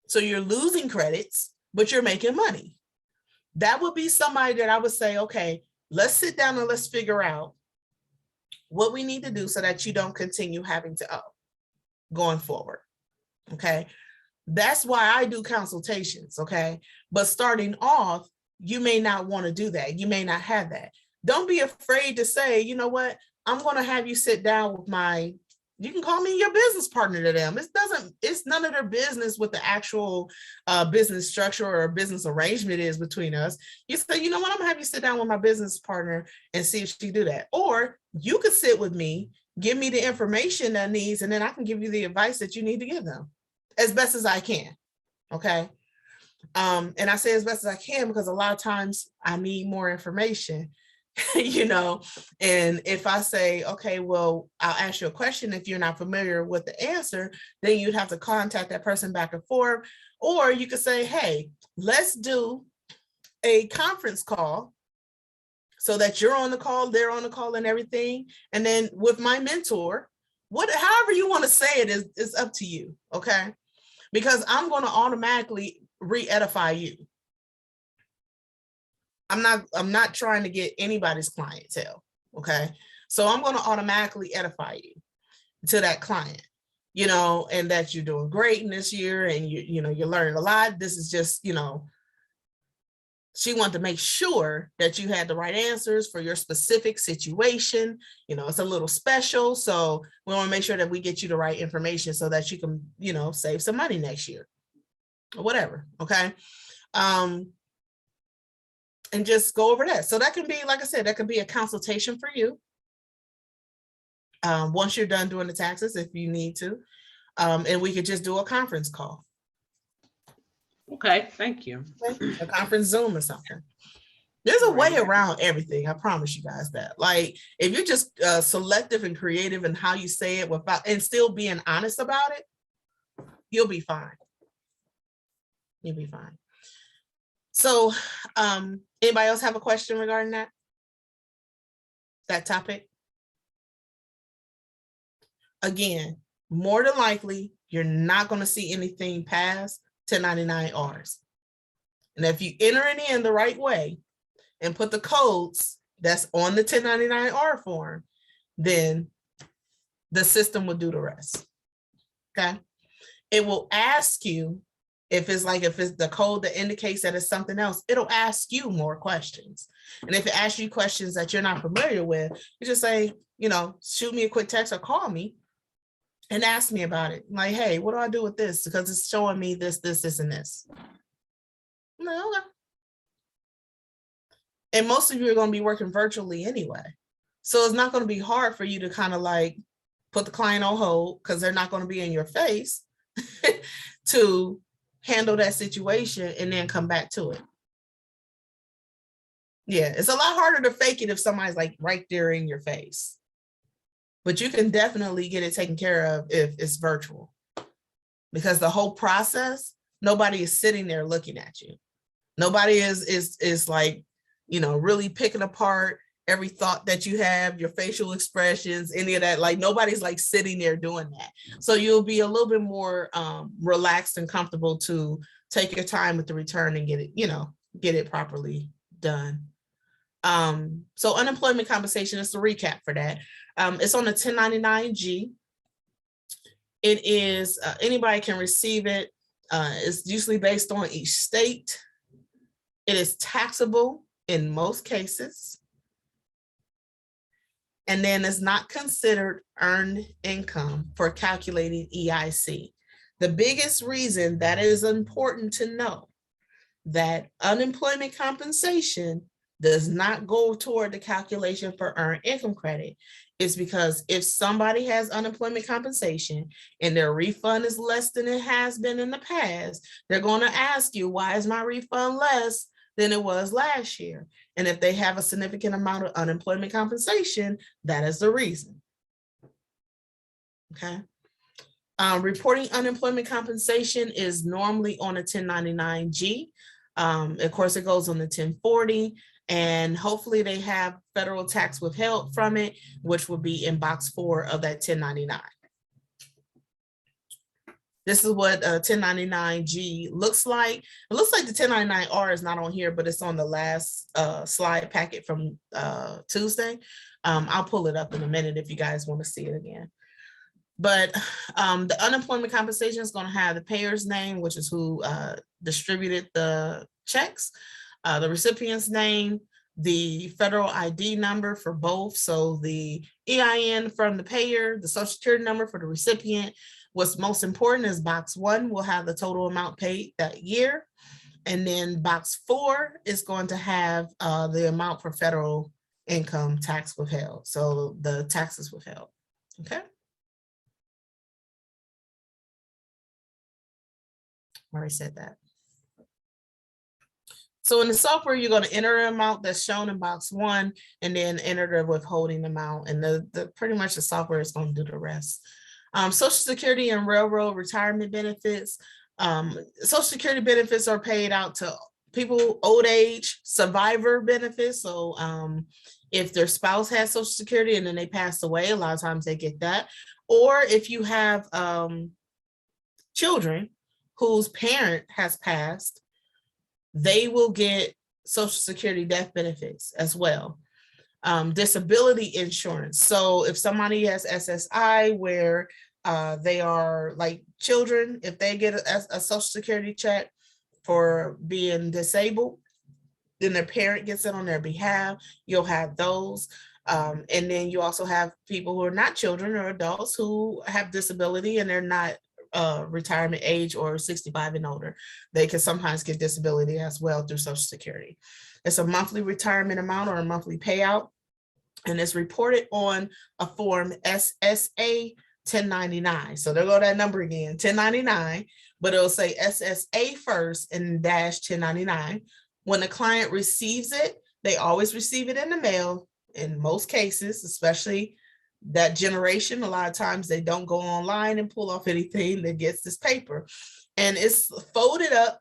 S1: So you're losing credits, but you're making money. That would be somebody that I would say, okay, let's sit down and let's figure out what we need to do so that you don't continue having to owe going forward. Okay. That's why I do consultations. Okay. But starting off, you may not want to do that. You may not have that. Don't be afraid to say, you know what, I'm going to have you sit down with you can call me your business partner to them. It's none of their business what the actual business structure or business arrangement is between us. You say, you know what, I'm gonna have you sit down with my business partner and see if she do that. Or you could sit with me, give me the information that needs, and then I can give you the advice that you need to give them as best as I can. Okay. And I say as best as I can because a lot of times I need more information, and if I say, okay, well, I'll ask you a question. If you're not familiar with the answer, then you'd have to contact that person back and forth. Or you could say, hey, let's do a conference call so that you're on the call, they're on the call and everything. And then with my mentor, however you want to say it is up to you. Okay. Because I'm going to automatically re-edify you. I'm not trying to get anybody's clientele. Okay. So I'm going to automatically edify you to that client, and that you're doing great in this year and you learned a lot. This is just, She wanted to make sure that you had the right answers for your specific situation. You know, it's a little special. So we want to make sure that we get you the right information so that you can, you know, save some money next year or whatever. Okay. And just go over that. So that can be, like I said, that could be a consultation for you. Once you're done doing the taxes, if you need to, and we could just do a conference call.
S3: Okay, thank you.
S1: A conference Zoom or something. There's a way around everything. I promise you guys that. Like, if you're just selective and creative in how you say it without and still being honest about it, you'll be fine. You'll be fine. So, anybody else have a question regarding that topic? Again, more than likely, you're not going to see anything past 1099-Rs. And if you enter it in the right way and put the codes that's on the 1099-R form, then the system will do the rest. Okay. It will ask you if it's the code that indicates that it's something else, it'll ask you more questions. And if it asks you questions that you're not familiar with, you just say, you know, shoot me a quick text or call me and ask me about it. Like, hey, what do I do with this? Because it's showing me this, this, this, and this. I'm like, okay. And most of you are going to be working virtually anyway. So it's not going to be hard for you to kind of like put the client on hold because they're not going to be in your face to handle that situation and then come back to it. Yeah, it's a lot harder to fake it if somebody's like right there in your face. But you can definitely get it taken care of if it's virtual. Because the whole process, nobody is sitting there looking at you. Nobody is like, you know, really picking apart every thought that you have, your facial expressions, any of that. Like nobody's like sitting there doing that. So you'll be a little bit more relaxed and comfortable to take your time with the return and get it, you know, get it properly done. So unemployment compensation is the recap for that. It's on the 1099-G. It is, anybody can receive it. It's usually based on each state. It is taxable in most cases. And then it's not considered earned income for calculating EIC. The biggest reason that is important to know that unemployment compensation does not go toward the calculation for earned income credit is because if somebody has unemployment compensation and their refund is less than it has been in the past, they're going to ask you, why is my refund less than it was last year? And if they have a significant amount of unemployment compensation, that is the reason. Okay. Reporting unemployment compensation is normally on a 1099-G. Of course, it goes on the 1040, and hopefully they have federal tax withheld from it, which will be in box 4 of that 1099. This is what a 1099-G looks like. It looks like the 1099-R is not on here, but it's on the last slide packet from Tuesday. I'll pull it up in a minute if you guys want to see it again. But the unemployment compensation is going to have the payer's name, which is who distributed the checks, the recipient's name, the federal ID number for both. So the EIN from the payer, the social security number for the recipient. What's most important is box 1 will have the total amount paid that year. And then box 4 is going to have the amount for federal income tax withheld. So the taxes withheld. Okay. Already said that. So in the software, you're going to enter an amount that's shown in box 1 and then enter the withholding amount. And the pretty much the software is going to do the rest. Social Security and railroad retirement benefits. Social Security benefits are paid out to people old age, survivor benefits. So if their spouse has Social Security and then they pass away, a lot of times they get that. Or if you have children whose parent has passed, they will get Social Security death benefits as well. Disability insurance. So if somebody has SSI where they are like children, if they get a Social Security check for being disabled, then their parent gets it on their behalf. You'll have those. And then you also have people who are not children or adults who have disability and they're not retirement age or 65 and older. They can sometimes get disability as well through Social Security. It's a monthly retirement amount or a monthly payout, and it's reported on a form SSA 1099. So there go that number again, 1099, but it'll say SSA first and dash 1099. When the client receives it, they always receive it in the mail in most cases, especially that generation. A lot of times they don't go online and pull off anything that gets this paper. And it's folded up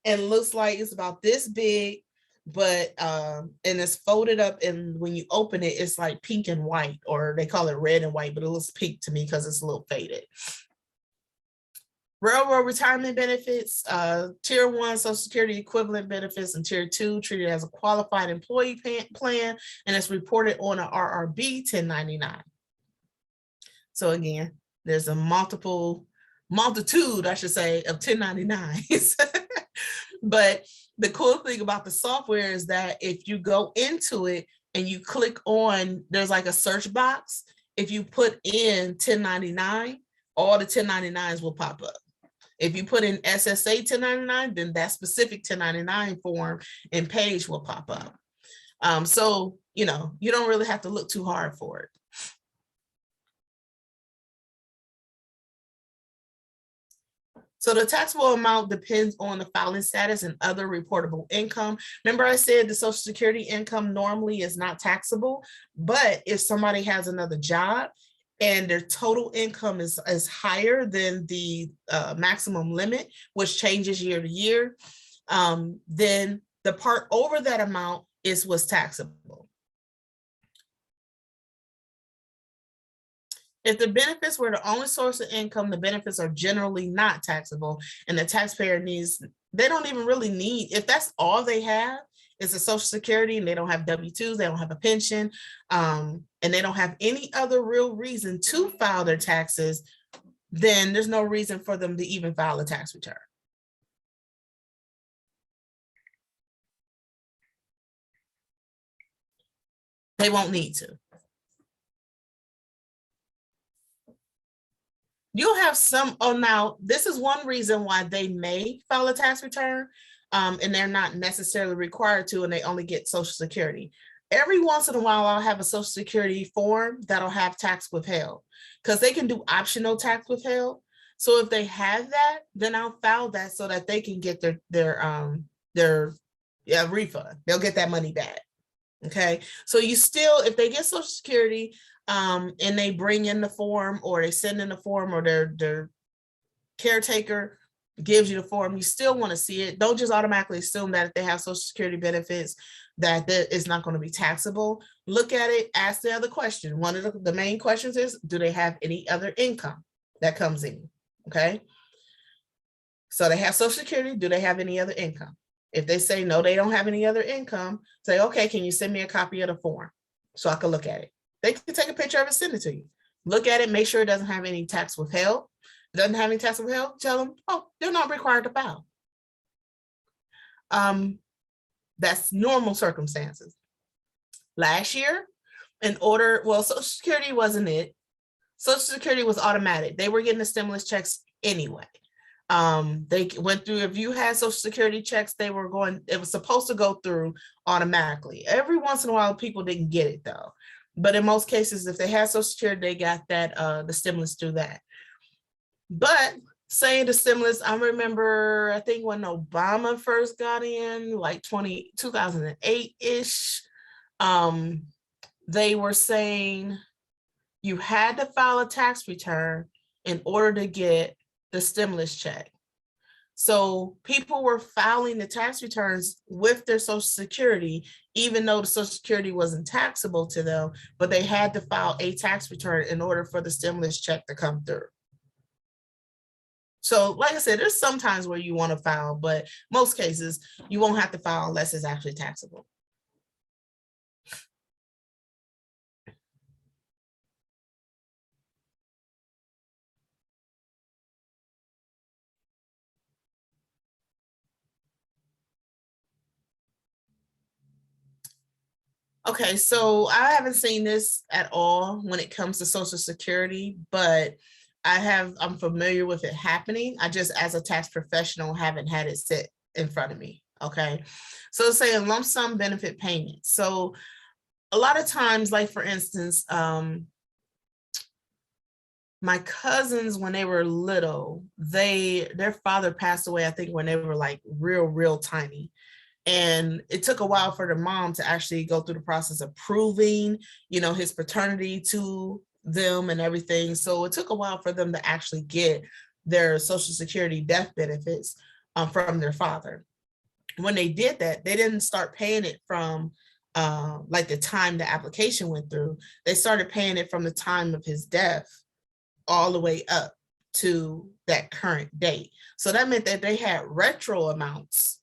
S1: and looks like it's about this big, but and it's folded up, and when you open it, it's like pink and white, or they call it red and white, but it looks pink to me because it's a little faded. Railroad retirement benefits, tier 1 Social Security equivalent benefits, and tier 2 treated as a qualified employee plan, and it's reported on a RRB 1099. So again, there's a multitude, I should say, of 1099s. But the cool thing about the software is that if you go into it and you click on, there's like a search box. If you put in 1099, all the 1099s will pop up. If you put in SSA 1099, then that specific 1099 form and page will pop up. So, you know, you don't really have to look too hard for it. So the taxable amount depends on the filing status and other reportable income. Remember I said the Social Security income normally is not taxable, but if somebody has another job and their total income is higher than the maximum limit, which changes year to year, then the part over that amount is what's taxable. If the benefits were the only source of income, the benefits are generally not taxable, and the taxpayer they don't even really need, if that's all they have is a Social Security and they don't have W-2s, they don't have a pension, and they don't have any other real reason to file their taxes, then there's no reason for them to even file a tax return. They won't need to. You'll have some, now this is one reason why they may file a tax return, and they're not necessarily required to, and they only get Social Security. Every once in a while, I'll have a Social Security form that'll have tax withheld, because they can do optional tax withheld. So if they have that, then I'll file that so that they can get their refund. They'll get that money back. Okay, so you still, if they get Social Security, and they bring in the form, or they send in the form, or their caretaker gives you the form, you still want to see it. Don't just automatically assume that if they have Social Security benefits that is not going to be taxable. Look at it, ask the other question. One of the main questions is, do they have any other income that comes in? Okay, so they have Social Security, do they have any other income? If they say no, they don't have any other income, say, okay, can you send me a copy of the form so I can look at it? They can take a picture of it, send it to you. Look at it, make sure it doesn't have any tax withheld. If it doesn't have any tax withheld, tell them, oh, they're not required to file. That's normal circumstances. Last year, Social Security wasn't it. Social Security was automatic. They were getting the stimulus checks anyway. They went through, if you had Social Security checks, it was supposed to go through automatically. Every once in a while, people didn't get it though. But in most cases, if they had Social Security, they got that the stimulus through that. But saying the stimulus, I remember, I think when Obama first got in, like 2008-ish, they were saying you had to file a tax return in order to get the stimulus check. So people were filing the tax returns with their Social Security, even though the Social Security wasn't taxable to them, but they had to file a tax return in order for the stimulus check to come through. So like I said, there's some times where you want to file, but most cases you won't have to file unless it's actually taxable. Okay, so I haven't seen this at all when it comes to Social Security, but I'm familiar with it happening. I just, as a tax professional, haven't had it sit in front of me. Okay, so it's saying lump sum benefit payment. So a lot of times, like for instance, my cousins, when they were little, their father passed away, I think when they were like real tiny. And it took a while for the mom to actually go through the process of proving, his paternity to them and everything. So it took a while for them to actually get their Social Security death benefits from their father. When they did that, they didn't start paying it from like the time the application went through. They started paying it from the time of his death all the way up to that current date. So that meant that they had retro amounts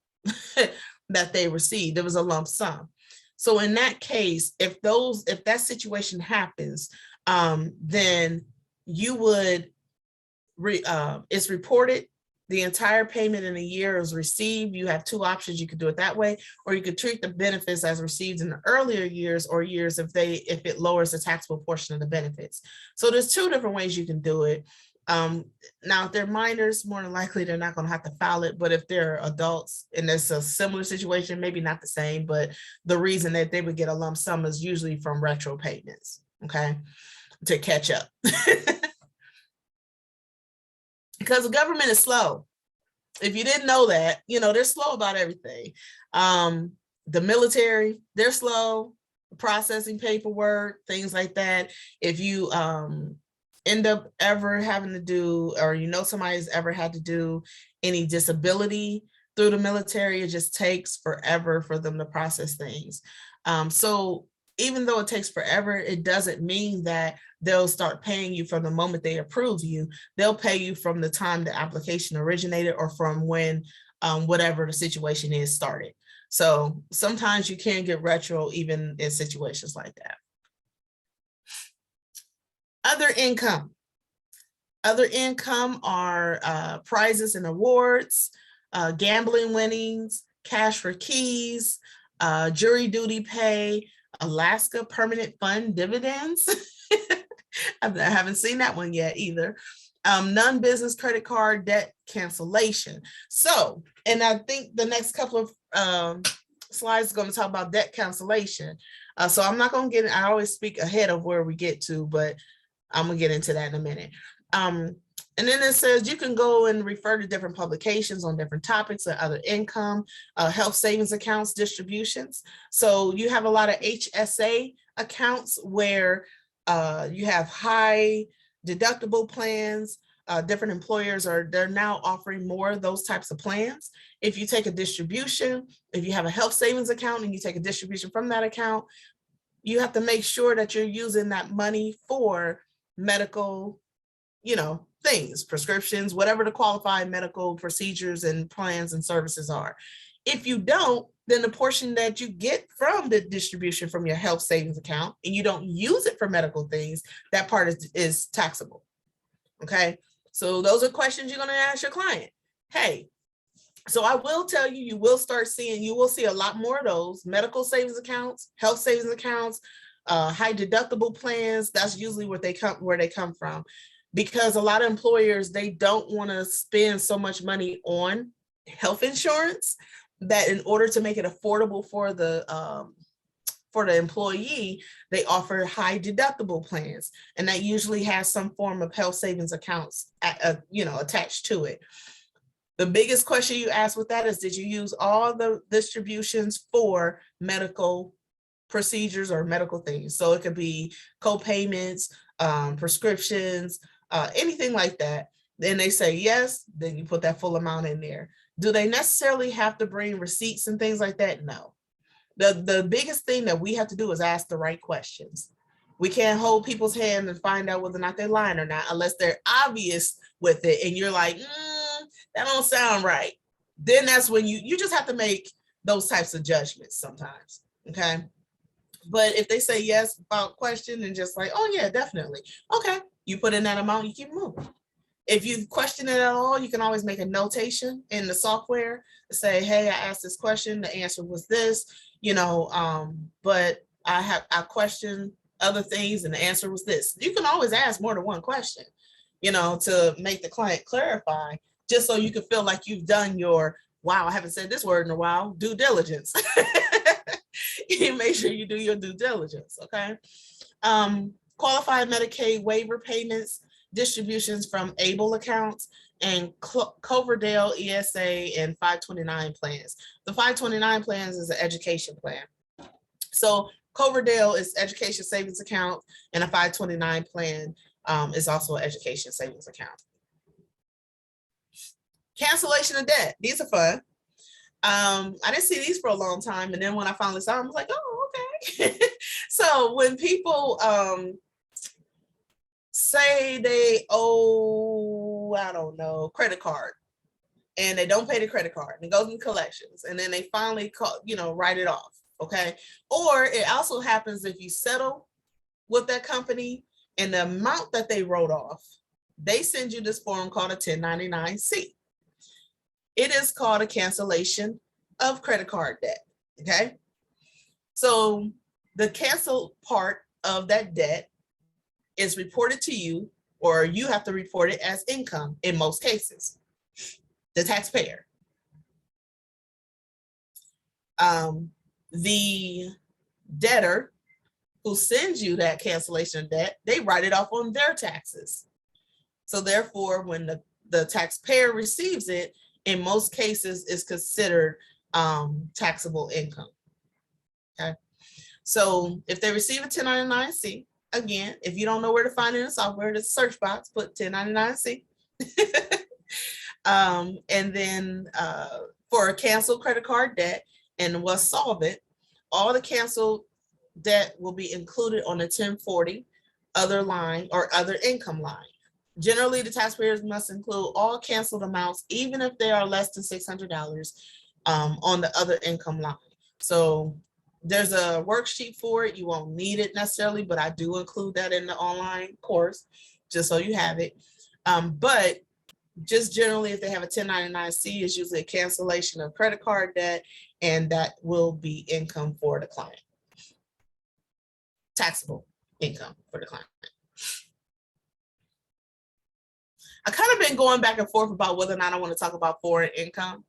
S1: that they received. There was a lump sum. So in that case, if that situation happens, then you would, it's reported, the entire payment in a year is received. You have two options. You could do it that way, or you could treat the benefits as received in the earlier years or years if it lowers the taxable portion of the benefits. So there's two different ways you can do it. Now, if they're minors, more than likely they're not going to have to file it. But if they're adults and it's a similar situation, maybe not the same, but the reason that they would get a lump sum is usually from retro payments, okay, to catch up. Because the government is slow. If you didn't know that, they're slow about everything. The military, they're slow processing paperwork, things like that. If you end up ever having to do, or somebody's ever had to do any disability through the military, it just takes forever for them to process things. So even though it takes forever, it doesn't mean that they'll start paying you from the moment they approve you. They'll pay you from the time the application originated or from when whatever the situation is started. So sometimes you can get retro even in situations like that. Other income. Other income are prizes and awards, gambling winnings, cash for keys, jury duty pay, Alaska Permanent Fund dividends. I haven't seen that one yet either. Non-business credit card debt cancellation. So, and I think the next couple of slides is going to talk about debt cancellation. So I'm not going to get, I always speak ahead of where we get to, but I'm going to get into that in a minute. And then it says you can go and refer to different publications on different topics and other income, health savings accounts, distributions. So you have a lot of HSA accounts where you have high deductible plans. Different employers they're now offering more of those types of plans. If you take a distribution, if you have a health savings account and you take a distribution from that account, you have to make sure that you're using that money for medical, things, prescriptions, whatever the qualified medical procedures and plans and services are. If you don't, then the portion that you get from the distribution from your health savings account and you don't use it for medical things, that part is taxable. Okay, so those are questions you're going to ask your client. Hey, so I will tell you, you will see a lot more of those medical savings accounts, health savings accounts, high deductible plans. That's usually where they come from, because a lot of employers, they don't want to spend so much money on health insurance that in order to make it affordable for the employee, they offer high deductible plans, and that usually has some form of health savings accounts attached to it. The biggest question you ask with that is, did you use all the distributions for medical procedures or medical things? So it could be co-payments, prescriptions, anything like that. Then they say yes, then you put that full amount in there. Do they necessarily have to bring receipts and things like that? No. The biggest thing that we have to do is ask the right questions. We can't hold people's hand and find out whether or not they're lying or not unless they're obvious with it and you're like, that don't sound right. Then that's when you just have to make those types of judgments sometimes, okay? But if they say yes about question and just like, oh yeah, definitely, okay, you put in that amount, you keep moving. If you question it at all, you can always make a notation in the software to say, hey, I asked this question, the answer was this, but I questioned other things and the answer was this. You can always ask more than one question, you know, to make the client clarify, just so you can feel like you've done your, wow, I haven't said this word in a while, due diligence. You make sure you do your due diligence, okay? Qualified Medicaid waiver payments, distributions from ABLE accounts, and Coverdale ESA and 529 plans. The 529 plans is an education plan. So Coverdale is education savings account, and a 529 plan is also an education savings account. Cancellation of debt. These are fun. I didn't see these for a long time, and then when I finally saw them, I was like, oh, okay. So when people say they owe, I don't know, credit card, and they don't pay the credit card, and it goes in collections, and then they finally call, you know, write it off, okay? Or it also happens if you settle with that company and the amount that they wrote off, they send you this form called a 1099-C. It is called a cancellation of credit card debt, okay? So the cancel part of that debt is reported to you, or you have to report it as income in most cases, the taxpayer. The debtor who sends you that cancellation of debt, they write it off on their taxes. So therefore, when the taxpayer receives it, in most cases is considered taxable income, okay? So if they receive a 1099-C, again, if you don't know where to find it in the software, the search box, put 1099-C. And then for a canceled credit card debt and was solvent, all the canceled debt will be included on the 1040 other line or other income line. Generally, the taxpayers must include all canceled amounts, even if they are less than $600 on the other income line. So there's a worksheet for it. You won't need it necessarily, but I do include that in the online course, just so you have it. But just generally, if they have a 1099-C, it's usually a cancellation of credit card debt, and that will be income for the client. Taxable income for the client. I kind of been going back and forth about whether or not I want to talk about foreign income,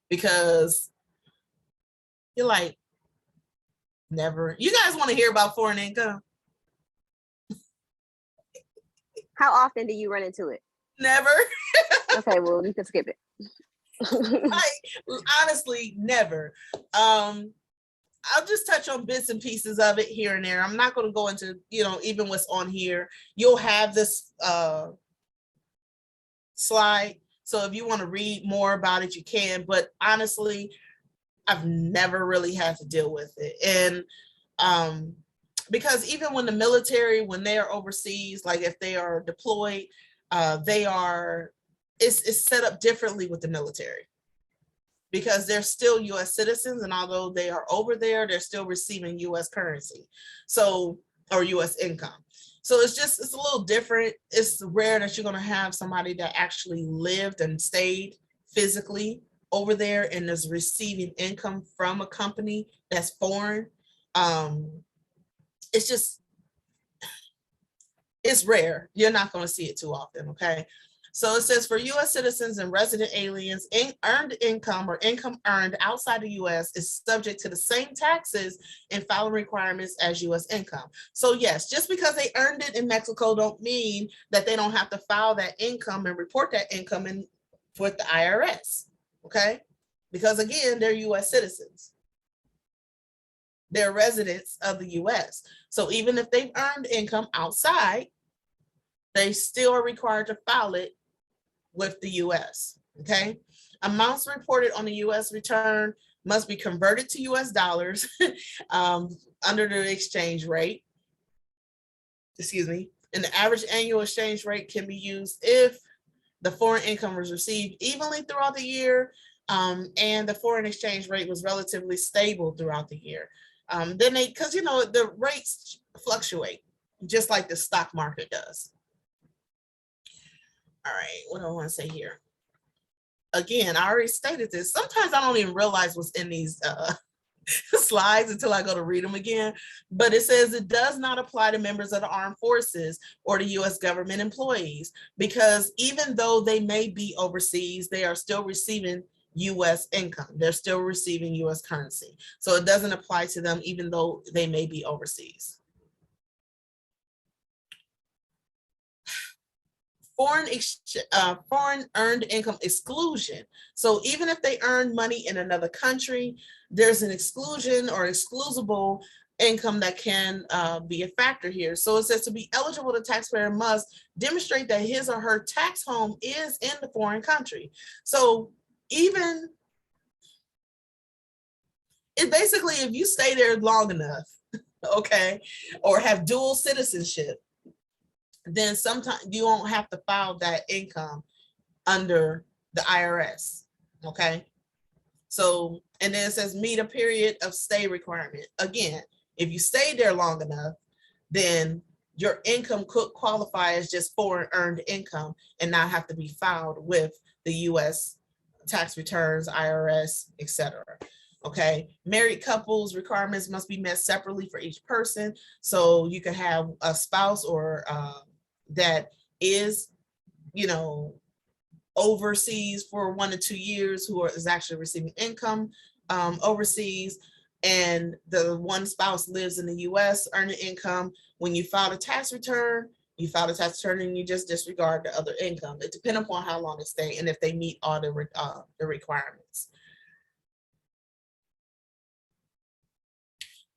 S1: because you're like, never. You guys want to hear about foreign income?
S4: How often do you run into it?
S1: Never.
S4: Okay, well, you can skip it.
S1: Honestly, never. I'll just touch on bits and pieces of it here and there. I'm not going to go into, you know, even what's on here. You'll have this slide. So if you want to read more about it, you can. But honestly, I've never really had to deal with it. And because even when the military, when they are overseas, like if they are deployed, it's set up differently with the military, because they're still US citizens, and although they are over there, they're still receiving US currency, so, or US income. So it's a little different. It's rare that you're going to have somebody that actually lived and stayed physically over there and is receiving income from a company that's foreign. It's rare. You're not going to see it too often, okay? So it says for US citizens and resident aliens, earned income or income earned outside the US is subject to the same taxes and filing requirements as US income. So yes, just because they earned it in Mexico don't mean that they don't have to file that income and report that income in with the IRS, okay? Because again, they're US citizens. They're residents of the US. So even if they've earned income outside, they still are required to file it with the US, okay? Amounts reported on the US return must be converted to US dollars under the exchange rate, excuse me, and the average annual exchange rate can be used if the foreign income was received evenly throughout the year and the foreign exchange rate was relatively stable throughout the year. Then because you know, the rates fluctuate just like the stock market does. All right, what do I want to say here? Again, I already stated this. Sometimes I don't even realize what's in these slides until I go to read them again. But it says it does not apply to members of the armed forces or to US government employees, because even though they may be overseas, they are still receiving US income. They're still receiving US currency. So it doesn't apply to them even though they may be overseas. Foreign earned income exclusion. So even if they earn money in another country, there's an exclusion or exclusable income that can be a factor here. So it says to be eligible, the taxpayer must demonstrate that his or her tax home is in the foreign country. So even it basically, if you stay there long enough, okay, or have dual citizenship, then sometimes you won't have to file that income under the IRS, okay? So, and then it says meet a period of stay requirement. Again, if you stay there long enough, then your income could qualify as just foreign earned income and not have to be filed with the US tax returns, IRS, etc. Okay, married couples requirements must be met separately for each person. So you can have a spouse or that is, you know, overseas for 1 to 2 years who is actually receiving income overseas, and the one spouse lives in the US earning income. When you file a tax return, you file a tax return and you just disregard the other income. It depends upon how long they stay and if they meet all the requirements.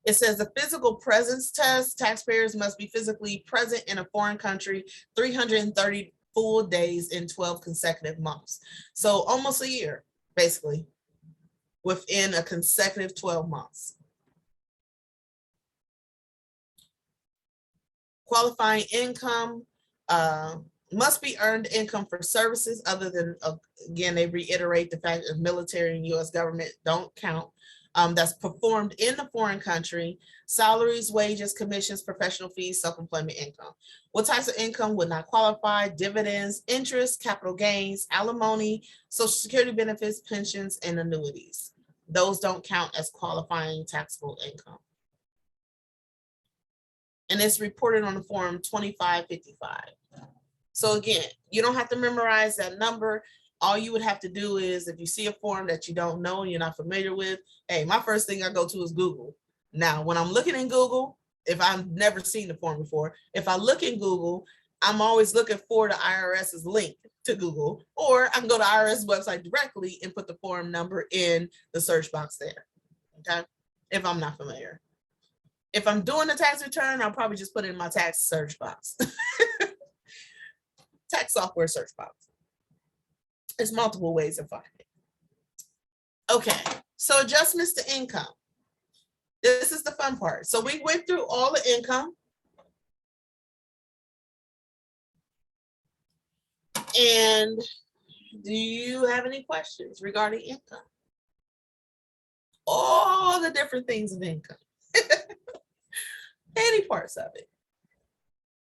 S1: It says the physical presence test, taxpayers must be physically present in a foreign country 330 full days in 12 consecutive months. So almost a year, basically, within a consecutive 12 months. Qualifying income must be earned income for services other than, again, they reiterate the fact that military and US government don't count. That's performed in the foreign country, salaries, wages, commissions, professional fees, self-employment income. What types of income would not qualify? Dividends, interest, capital gains, alimony, social security benefits, pensions, and annuities. Those don't count as qualifying taxable income. And it's reported on the form 2555. So again, you don't have to memorize that number. All you would have to do is, if you see a form that you don't know and you're not familiar with, hey, my first thing I go to is Google. Now, when I'm looking in Google, if I've never seen the form before, if I look in Google, I'm always looking for the IRS's link to Google, or I can go to IRS website directly and put the form number in the search box there, okay? If I'm not familiar. If I'm doing the tax return, I'll probably just put it in my tax search box. Tax software search box. There's multiple ways of finding it. Okay, so adjustments to income. This is the fun part. So we went through all the income. And do you have any questions regarding income? All the different things of income. Any parts of it.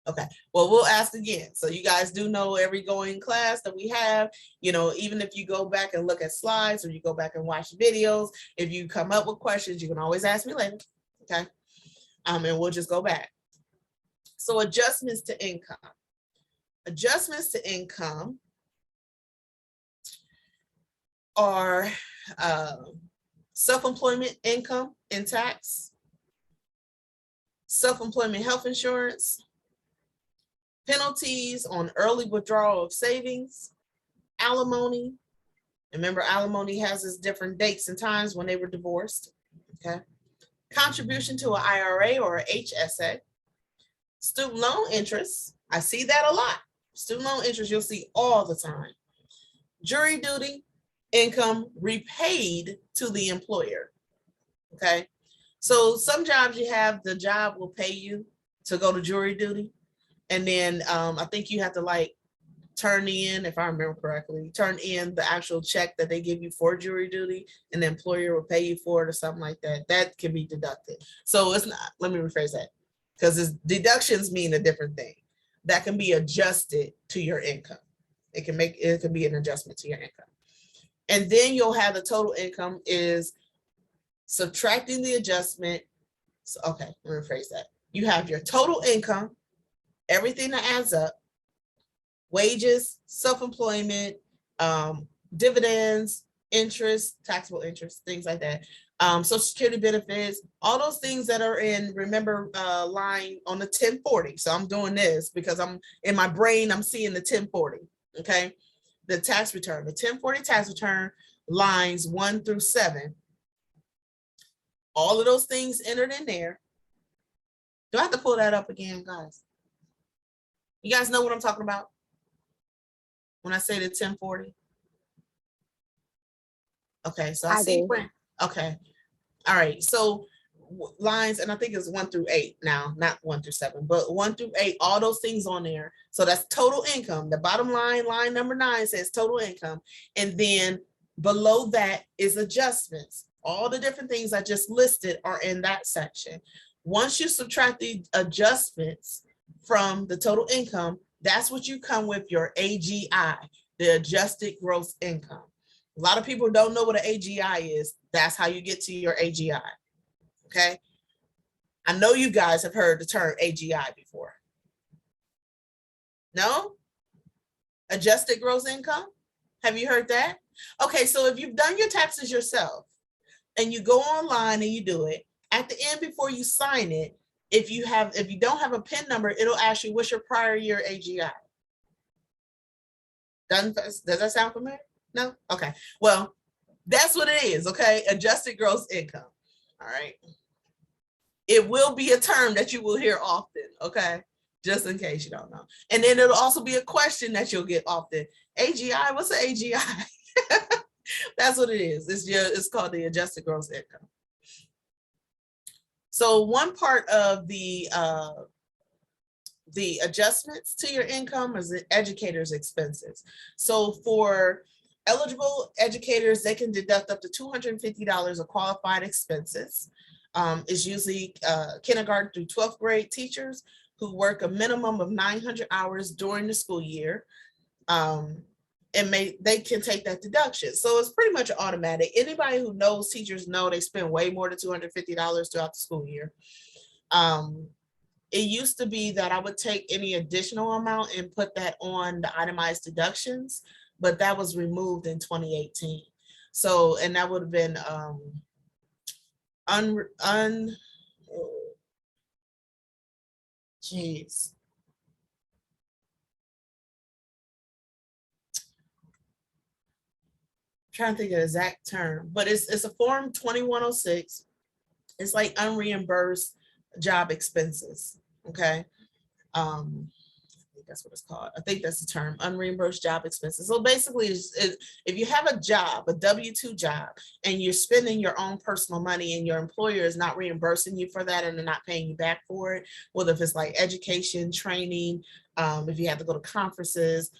S1: Okay, well, we'll ask again. So you guys do know every going class that we have, you know, even if you go back and look at slides or you go back and watch videos, if you come up with questions, you can always ask me later, okay? And we'll just go back. So adjustments to income. Adjustments to income are self-employment income and tax, self-employment health insurance, penalties on early withdrawal of savings, alimony. Remember, alimony has its different dates and times when they were divorced, okay? Contribution to an IRA or a HSA, student loan interest. I see that a lot. Student loan interest, you'll see all the time. Jury duty, income repaid to the employer, okay? So some jobs you have, the job will pay you to go to jury duty. And then I think you have to like turn in, if I remember correctly, turn in the actual check that they give you for jury duty, and the employer will pay you for it or something like that. That can be deducted. So it's not, let me rephrase that, because deductions mean a different thing. That can be adjusted to your income. It can be an adjustment to your income. And then you'll have the total income is subtracting the adjustment. So, okay, let me rephrase that. You have your total income, everything that adds up, wages, self-employment, dividends, interest, taxable interest, things like that. Social security benefits, all those things that are in, remember, line on the 1040. So I'm doing this because I'm in my brain, I'm seeing the 1040. Okay. The tax return, the 1040 tax return, lines 1 through 7. All of those things entered in there. Do I have to pull that up again, guys? You guys know what I'm talking about when I say the 1040? Okay, so I see. Okay. All right. So lines, and I think it's 1 through 8 now, not 1 through 7, but 1 through 8, all those things on there. So that's total income. The bottom line, line number 9 says total income. And then below that is adjustments. All the different things I just listed are in that section. Once you subtract the adjustments from the total income, that's what you come with your AGI, the adjusted gross income. A lot of people don't know what an AGI is. That's how you get to your AGI. Okay. I know you guys have heard the term AGI before. No? Adjusted gross income? Have you heard that? Okay, so if you've done your taxes yourself and you go online and you do it, at the end before you sign it, if you don't have a PIN number, it'll ask you what's your prior year AGI. Does that sound familiar? No? Okay. Well, that's what it is, okay? Adjusted gross income. All right. It will be a term that you will hear often, okay? Just in case you don't know. And then it'll also be a question that you'll get often. AGI, what's an AGI? That's what it is. It's called the adjusted gross income. So one part of the adjustments to your income is the educator's expenses. So for eligible educators, they can deduct up to $250 of qualified expenses. It's usually kindergarten through 12th grade teachers who work a minimum of 900 hours during the school year. And they can take that deduction. So it's pretty much automatic. Anybody who knows teachers know they spend way more than $250 throughout the school year. It used to be that I would take any additional amount and put that on the itemized deductions, but that was removed in 2018. So, and that would have been geez. Trying to think of the exact term, but it's a form 2106. It's like unreimbursed job expenses. Okay. I think that's what it's called. I think that's the term, unreimbursed job expenses. So basically, if you have a job, a W-2 job, and you're spending your own personal money and your employer is not reimbursing you for that and they're not paying you back for it, whether if it's like education, training, if you have to go to conferences,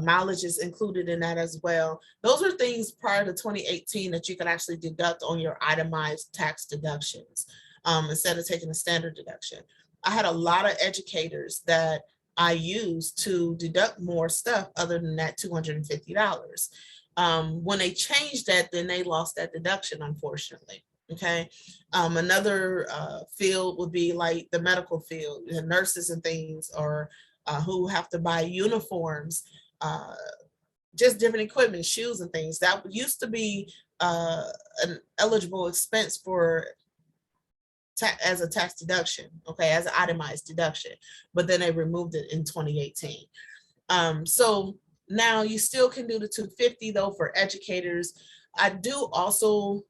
S1: mileage is included in that as well. Those are things prior to 2018 that you can actually deduct on your itemized tax deductions instead of taking a standard deduction. I had a lot of educators that I used to deduct more stuff other than that $250. When they changed that, then they lost that deduction, unfortunately. Okay. Another field would be like the medical field, the nurses and things, or who have to buy uniforms, just different equipment, shoes and things. That used to be an eligible expense for as a tax deduction, okay, as an itemized deduction, but then they removed it in 2018. So now you still can do the $250 though for educators. I do also,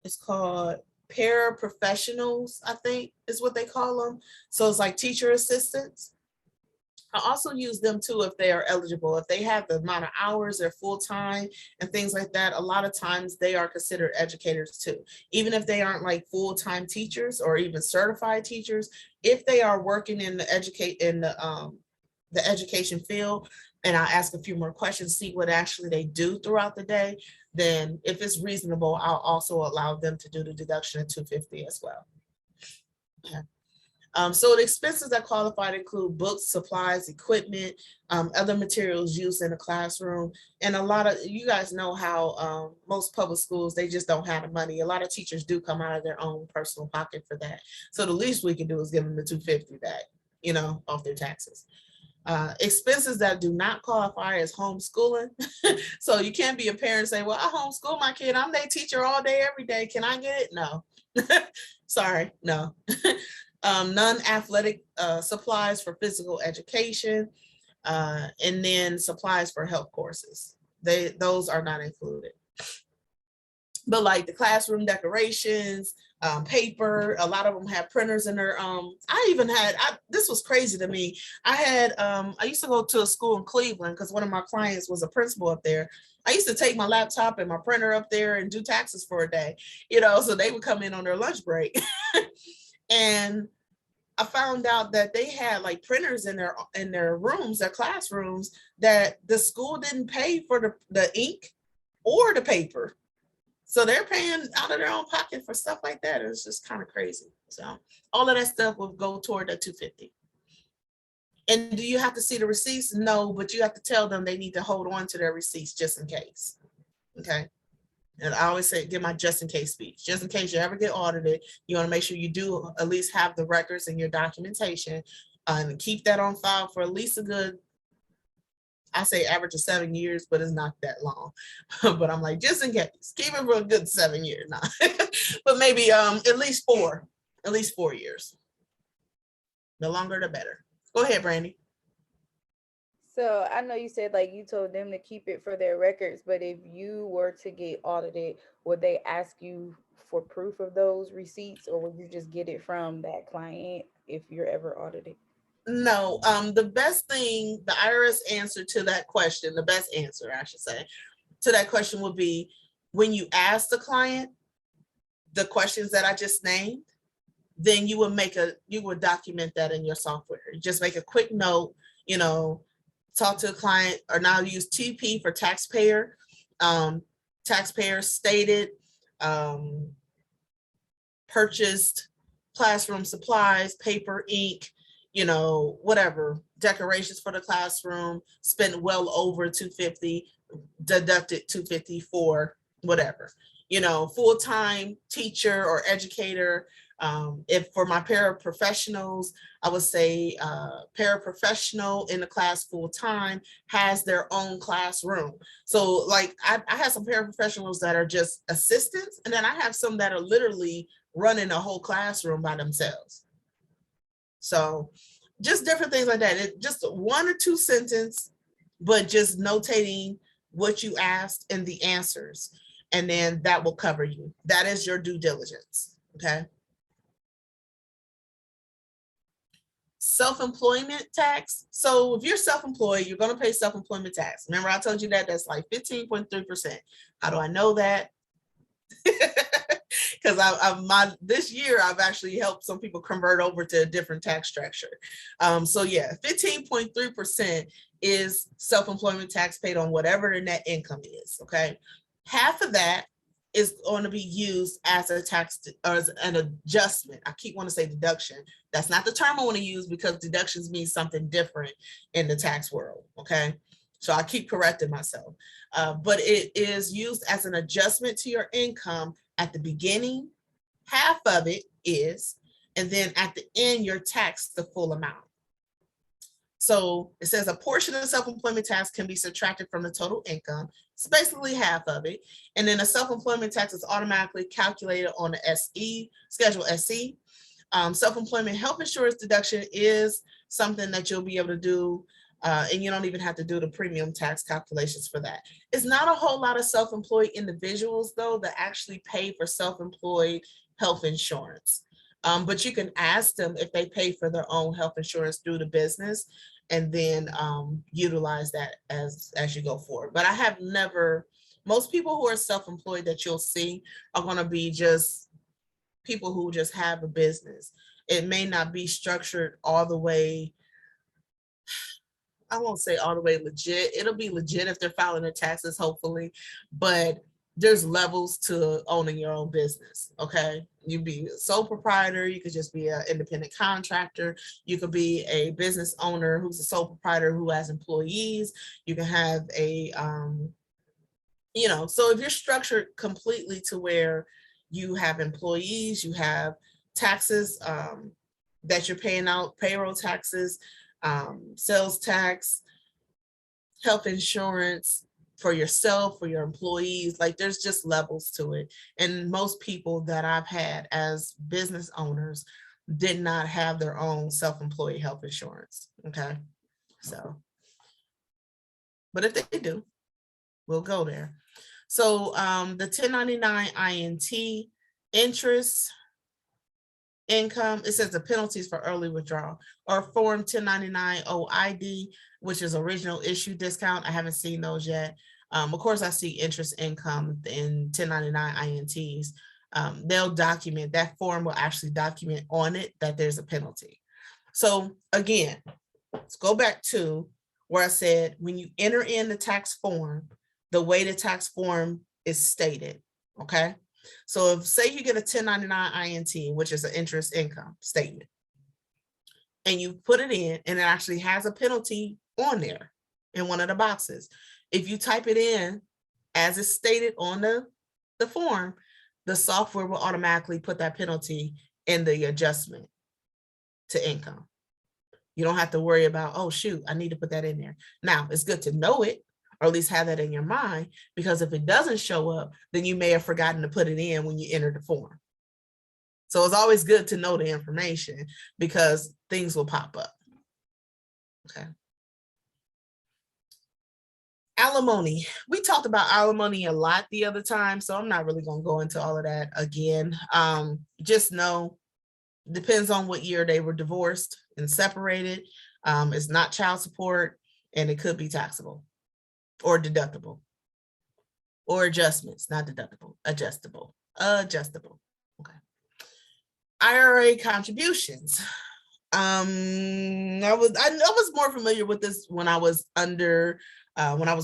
S1: it's called paraprofessionals, I think is what they call them. So it's like teacher assistants. I also use them too if they are eligible. If they have the amount of hours, they're full-time and things like that, a lot of times they are considered educators too. Even if they aren't like full-time teachers or even certified teachers, if they are working in the education field, and I'll ask a few more questions, see what actually they do throughout the day, then if it's reasonable, I'll also allow them to do the deduction of $250 as well. Okay. So the expenses that qualify include books, supplies, equipment, other materials used in the classroom. And a lot of, you guys know how most public schools, they just don't have the money. A lot of teachers do come out of their own personal pocket for that. So the least we can do is give them the $250 back, you know, off their taxes. Expenses that do not qualify as homeschooling. So you can't be a parent and say, well, I homeschool my kid. I'm their teacher all day, every day. Can I get it? No. Sorry, no. Non-athletic supplies for physical education, and then supplies for health courses. Those are not included. But like the classroom decorations, paper, a lot of them have printers in their, I even had, this was crazy to me. I used to go to a school in Cleveland because one of my clients was a principal up there. I used to take my laptop and my printer up there and do taxes for a day, you know, so they would come in on their lunch break. And I found out that they had like printers in their rooms, their classrooms, that the school didn't pay for the ink or the paper. So they're paying out of their own pocket for stuff like that. It's just kind of crazy. So all of that stuff will go toward that $250. And do you have to see the receipts? No, but you have to tell them they need to hold on to their receipts just in case. Okay. And I always say, give my just in case speech. Just in case you ever get audited, you want to make sure you do at least have the records and your documentation, and keep that on file for at least a good, I say average of 7 years, but it's not that long. But I'm like, just in case, keep it for a good 7 years now. But maybe at least 4 years. The longer, the better. Go ahead, Brandy.
S2: So I know you said like you told them to keep it for their records, but if you were to get audited, would they ask you for proof of those receipts, or would you just get it from that client if you're ever audited?
S1: No, the best thing, the IRS answer to that question, the best answer, I should say, to that question would be when you ask the client the questions that I just named, then you would document that in your software. You just make a quick note, you know, talk to a client, or now use TP for taxpayer. Taxpayer stated, purchased classroom supplies, paper, ink, you know, whatever, decorations for the classroom, spent well over $250, deducted $250 for whatever, you know, full-time teacher or educator. If for my paraprofessionals, I would say paraprofessional in the class full-time has their own classroom. So like I have some paraprofessionals that are just assistants, and then I have some that are literally running a whole classroom by themselves. So just different things like that. It just 1 or 2 sentences, but just notating what you asked and the answers, and then that will cover you. That is your due diligence, okay? Self-employment tax. So if you're self-employed, you're going to pay self-employment tax. Remember, I told you that that's like 15.3%. How do I know that? Because this year I've actually helped some people convert over to a different tax structure. So yeah, 15.3% is self-employment tax paid on whatever the net income is. Okay, half of that is going to be used as a tax or as an adjustment. I keep wanting to say deduction. That's not the term I want to use because deductions mean something different in the tax world. Okay, so I keep correcting myself. But it is used as an adjustment to your income at the beginning. Half of it is, and then at the end, you're taxed the full amount. So it says a portion of the self-employment tax can be subtracted from the total income. It's basically half of it. And then the self-employment tax is automatically calculated on the SE, Schedule SE. Self-employment health insurance deduction is something that you'll be able to do, and you don't even have to do the premium tax calculations for that. It's not a whole lot of self-employed individuals, though, that actually pay for self-employed health insurance. But you can ask them if they pay for their own health insurance through the business, and then utilize that as you go forward. But I have never, most people who are self-employed that you'll see are going to be just people who just have a business. It may not be structured all the way, I won't say all the way legit. It'll be legit if they're filing their taxes, hopefully, but there's levels to owning your own business. Okay. You be a sole proprietor. You could just be an independent contractor. You could be a business owner who's a sole proprietor who has employees. You can have a, so if you're structured completely to where you have employees, you have taxes that you're paying out, payroll taxes, sales tax, health insurance for yourself, for your employees, like there's just levels to it. And most people that I've had as business owners did not have their own self-employed health insurance. Okay. So, but if they do, we'll go there. So the 1099 INT interest income, it says the penalties for early withdrawal, or Form 1099 OID, which is original issue discount. I haven't seen those yet. Of course, I see interest income in 1099 INTs. They'll document, that form will actually document on it that there's a penalty. So again, let's go back to where I said, when you enter in the tax form, the way the tax form is stated, okay? So if, say you get a 1099 INT, which is an interest income statement, and you put it in and it actually has a penalty on there in one of the boxes. If you type it in as it's stated on the form, the software will automatically put that penalty in the adjustment to income. You don't have to worry about, oh shoot, I need to put that in there. Now, it's good to know it, or at least have that in your mind, because if it doesn't show up, then you may have forgotten to put it in when you enter the form. So it's always good to know the information because things will pop up. Okay. Alimony. We talked about alimony a lot the other time, so I'm not really going to go into all of that again. Just know, depends on what year they were divorced and separated. It's not child support, and it could be taxable or deductible or adjustments, not deductible, adjustable. Okay. IRA contributions. I was more familiar with this when I was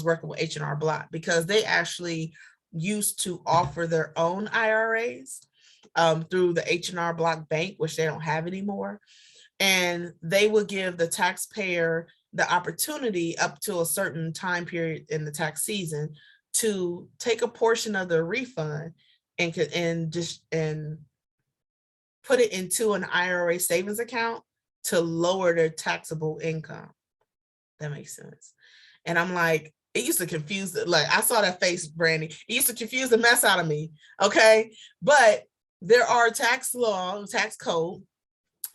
S1: working with H&R Block, because they actually used to offer their own IRAs through the H&R Block Bank, which they don't have anymore. And they would give the taxpayer the opportunity up to a certain time period in the tax season to take a portion of the refund and put it into an IRA savings account to lower their taxable income. That makes sense. And I'm like, it used to confuse, like I saw that face, Brandy. It used to confuse the mess out of me. Okay. But there are tax code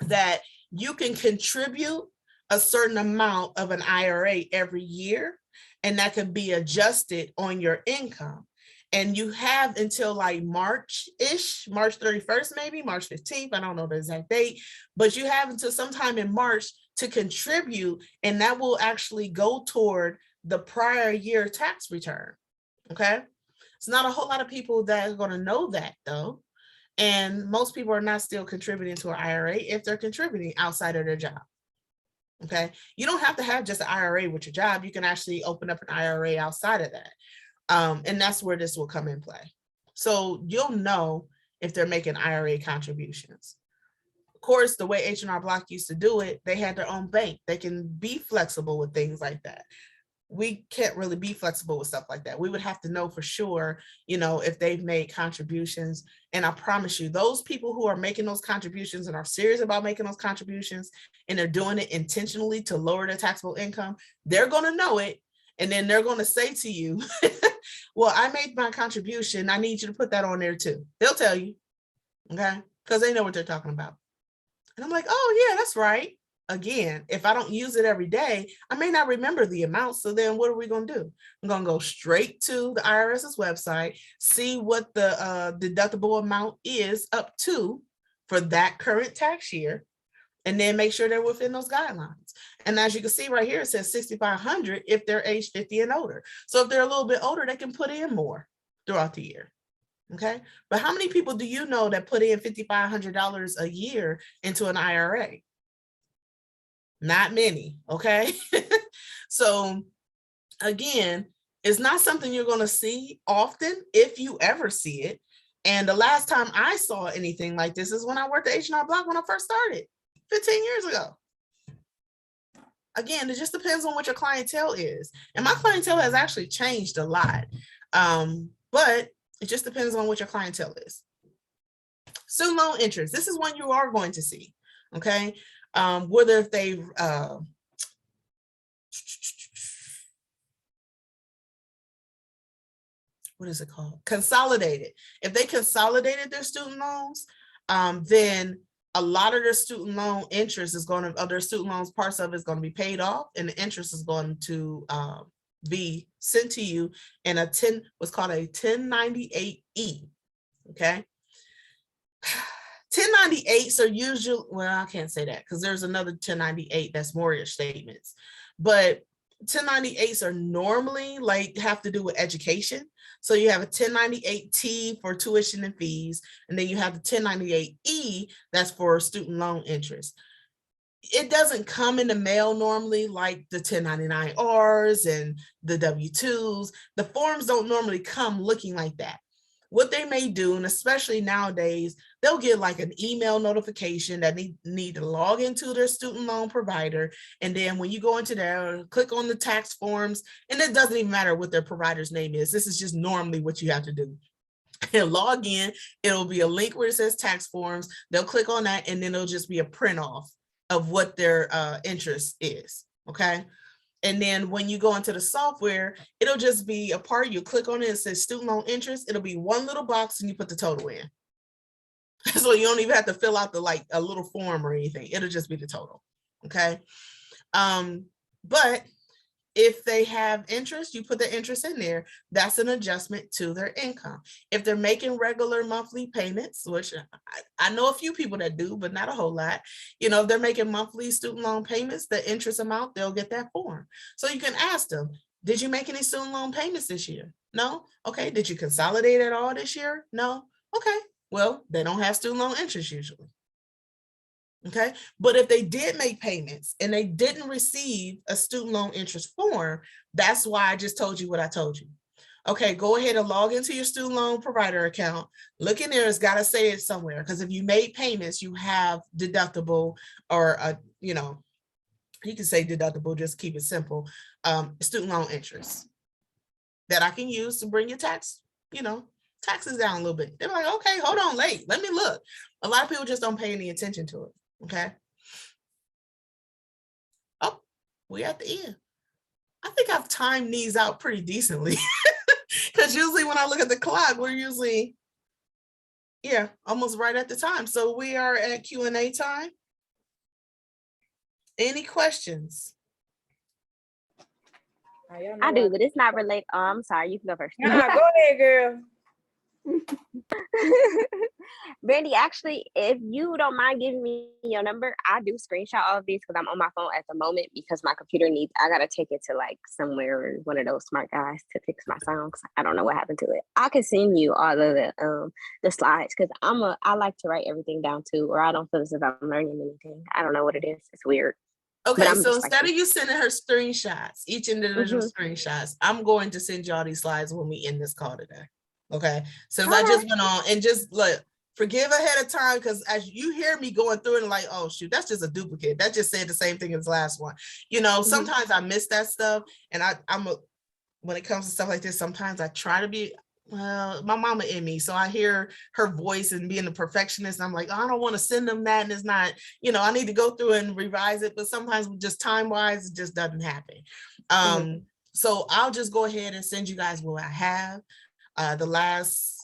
S1: that you can contribute a certain amount of an IRA every year, and that can be adjusted on your income. And you have until like March-ish, March 31st, maybe March 15th. I don't know the exact date, but you have until sometime in March to contribute, and that will actually go toward the prior year tax return. Okay. It's not a whole lot of people that are going to know that though. And most people are not still contributing to an IRA if they're contributing outside of their job. Okay. You don't have to have just an IRA with your job. You can actually open up an IRA outside of that. And that's where this will come in play. So you'll know if they're making IRA contributions. Of course, the way H&R Block used to do it, they had their own bank. They can be flexible with things like that. We can't really be flexible with stuff like that. We would have to know for sure, if they've made contributions. And I promise you, those people who are making those contributions and are serious about making those contributions, and they're doing it intentionally to lower their taxable income, they're going to know it. And then they're going to say to you, well, I made my contribution. I need you to put that on there too. They'll tell you, okay? Because they know what they're talking about. And I'm like, oh yeah, that's right. Again, if I don't use it every day, I may not remember the amount. So then what are we going to do? I'm going to go straight to the IRS's website, see what the deductible amount is up to for that current tax year, and then make sure they're within those guidelines. And as you can see right here, it says $6,500 if they're age 50 and older. So if they're a little bit older, they can put in more throughout the year. Okay. But how many people do you know that put in $5,500 a year into an IRA? Not many. Okay. So again, It's not something you're going to see often, if you ever see it. And the last time I saw anything like this is when I worked at H&R Block when I first started 15 years ago. Again, it just depends on what your clientele is. And my clientele has actually changed a lot. But it just depends on what your clientele is. Student loan interest. This is one you are going to see. Okay. Whether if they what is it called? Consolidated. If they consolidated their student loans, then a lot of their student loan interest is going to, other student loans, parts of it is going to be paid off, and the interest is going to be sent to you in a what's called a 1098E. Okay. 1098s are usually, well, I can't say that because there's another 1098 that's mortgage statements, but 1098s are normally like have to do with education. So you have a 1098T for tuition and fees, and then you have the 1098E that's for student loan interest. It doesn't come in the mail normally like the 1099Rs and the W-2s. The forms don't normally come looking like that. What they may do, and especially nowadays, they'll get like an email notification that need to log into their student loan provider. And then when you go into there, click on the tax forms, and it doesn't even matter what their provider's name is. This is just normally what you have to do. And log in, it'll be a link where it says tax forms. They'll click on that, and then it'll just be a print off of what their interest is, okay? And then when you go into the software, it'll just be a part, you click on it, it says student loan interest. It'll be one little box and you put the total in. So you don't even have to fill out the like a little form or anything. It'll just be the total, okay? But if they have interest, you put the interest in there. That's an adjustment to their income. If they're making regular monthly payments, which I know a few people that do, but not a whole lot. You know, if they're making monthly student loan payments, the interest amount, they'll get that form. So you can ask them, did you make any student loan payments this year? No? Okay. Did you consolidate at all this year? No? Okay. Well, they don't have student loan interest usually. Okay, but if they did make payments and they didn't receive a student loan interest form, that's why I just told you what I told you. Okay, go ahead and log into your student loan provider account. Look in there, it's got to say it somewhere, because if you made payments, you have deductible, or you know, you can say deductible, just keep it simple, student loan interest that I can use to bring your tax, you know, taxes down a little bit. They're like, okay, hold on, let me look. A lot of people just don't pay any attention to it. Okay. Oh, we're at the end. I think I've timed these out pretty decently, because usually when I look at the clock, we're usually, yeah, almost right at the time. So we are at Q&A time. Any questions?
S4: I do, but it's not related. Oh, I'm sorry. You can go first.
S2: Go ahead, girl.
S4: Brandy, actually, if you don't mind giving me your number, I do screenshot all of these because I'm on my phone at the moment, because my computer needs, I gotta take it to like somewhere, one of those smart guys to fix my sound. I don't know what happened to it. I can send you all of the slides, because I like to write everything down too, or I don't feel as if I'm learning anything. I don't know what it is. It's weird.
S1: Okay, so instead of you sending her screenshots, each individual screenshots, I'm going to send you all these slides when we end this call today. Okay, since I just went on, and just look, forgive ahead of time, because as you hear me going through it and like, oh shoot, that's just a duplicate. That just said the same thing as the last one. You know, sometimes I miss that stuff, and when it comes to stuff like this, sometimes I try to be, well, my mama in me, so I hear her voice and being a perfectionist. I'm like, oh, I don't want to send them that, and it's not, you know, I need to go through and revise it, but sometimes just time wise, it just doesn't happen. So I'll just go ahead and send you guys what I have. The last,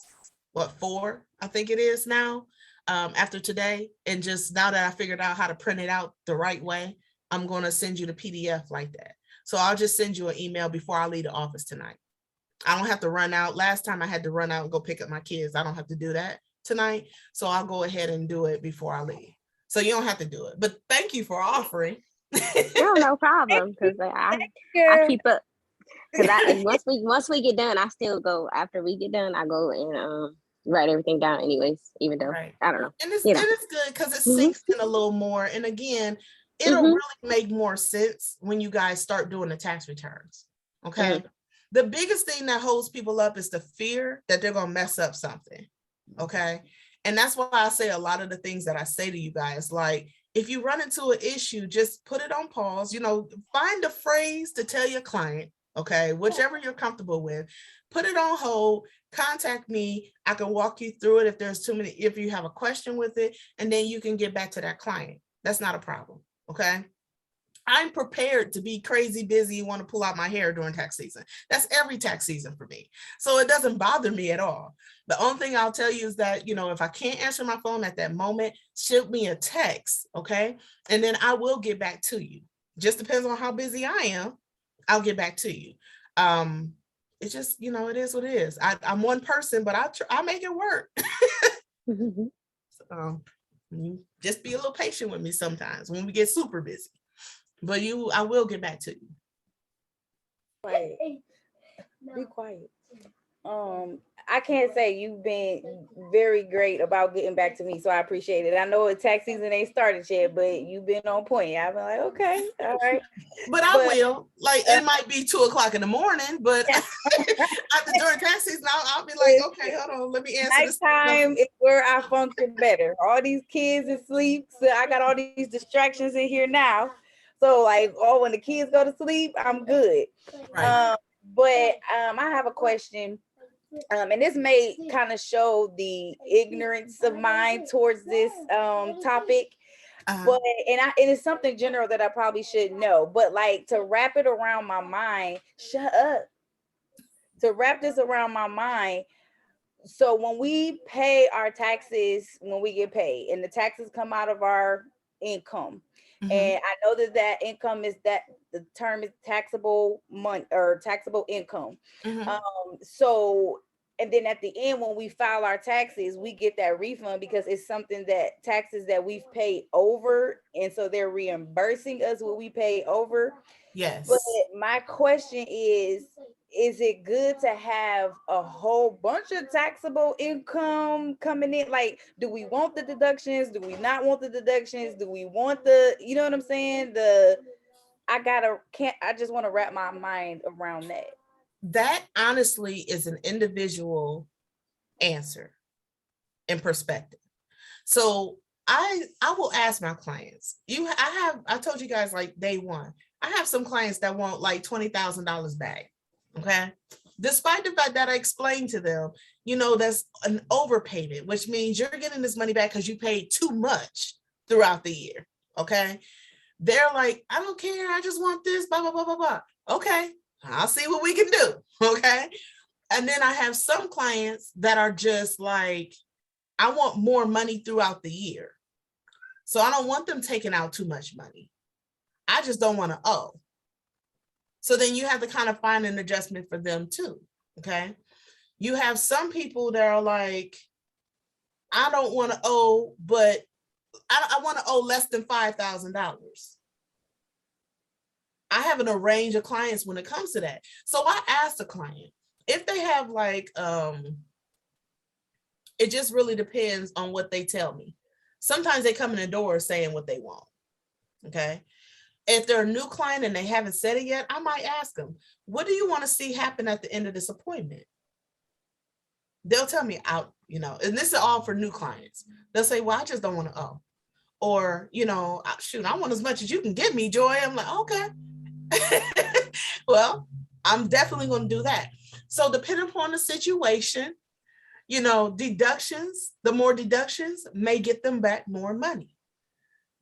S1: 4, I think it is now, after today. And just now that I figured out how to print it out the right way, I'm going to send you the PDF like that. So I'll just send you an email before I leave the office tonight. I don't have to run out. Last time I had to run out and go pick up my kids. I don't have to do that tonight. So I'll go ahead and do it before I leave. So you don't have to do it. But thank you for offering.
S4: No problem, because I keep up. Because once we get done, I still go. After we get done, I go and write everything down anyways, even though I don't know.
S1: And it's good because it sinks in a little more. And again, it'll really make more sense when you guys start doing the tax returns. Okay. The biggest thing that holds people up is the fear that they're going to mess up something. Okay. And that's why I say a lot of the things that I say to you guys, like, if you run into an issue, just put it on pause, find a phrase to tell your client, okay, whichever you're comfortable with, put it on hold, contact me. I can walk you through it if you have a question with it, and then you can get back to that client. That's not a problem. Okay. I'm prepared to be crazy busy and want to pull out my hair during tax season. That's every tax season for me. So it doesn't bother me at all. The only thing I'll tell you is that, if I can't answer my phone at that moment, shoot me a text, okay? And then I will get back to you. Just depends on how busy I am. I'll get back to you. It's just, it is what it is. I'm one person, but I make it work. So just be a little patient with me sometimes when we get super busy. But I will get back to you.
S2: Quiet. Be quiet. I can't say you've been very great about getting back to me, so I appreciate it. I know tax season ain't started yet, but you've been on point. I've been like, okay, all right.
S1: But I will. Like, it might be 2:00 in the morning, but during tax season, I'll be like, okay, hold on, let me answer this.
S2: Nighttime is where I function better. All these kids asleep, so I got all these distractions in here now. So like, when the kids go to sleep, I'm good. Right. But I have a question. And this may kind of show the ignorance of mine towards this topic. But and it's something general that I probably should know. But like, to wrap it around my mind, shut up. To wrap this around my mind. So when we pay our taxes, when we get paid, and the taxes come out of our income. Mm-hmm. And I know that income is the term is taxable money or taxable income. Mm-hmm. So, and then at the end, when we file our taxes, we get that refund because it's something that taxes that we've paid over. And so they're reimbursing us what we pay over.
S1: Yes.
S2: But my question is it good to have a whole bunch of taxable income coming in? Like, do we want the deductions? Do we not want the deductions? Do we want you know what I'm saying? I just want to wrap my mind around that.
S1: That honestly is an individual answer and perspective. So I will ask my clients, I told you guys, like, day one, I have some clients that want like $20,000 back. Okay. Despite the fact that I explained to them, that's an overpayment, which means you're getting this money back because you paid too much throughout the year. Okay. They're like, I don't care. I just want this, blah, blah, blah, blah, blah. Okay. I'll see what we can do. Okay. And then I have some clients that are just like, I want more money throughout the year. So I don't want them taking out too much money. I just don't want to owe. So then you have to kind of find an adjustment for them too, okay? You have some people that are like, I don't want to owe, but I want to owe less than $5,000. I have a range of clients when it comes to that. So I asked the client, if they have like, it just really depends on what they tell me. Sometimes they come in the door saying what they want, okay? If they're a new client and they haven't said it yet, I might ask them, what do you want to see happen at the end of this appointment? They'll tell me out, and this is all for new clients. They'll say, well, I just don't want to owe. Or, shoot, I want as much as you can give me, Joy. I'm like, okay. Well, I'm definitely going to do that. So depending upon the situation, deductions, the more deductions may get them back more money.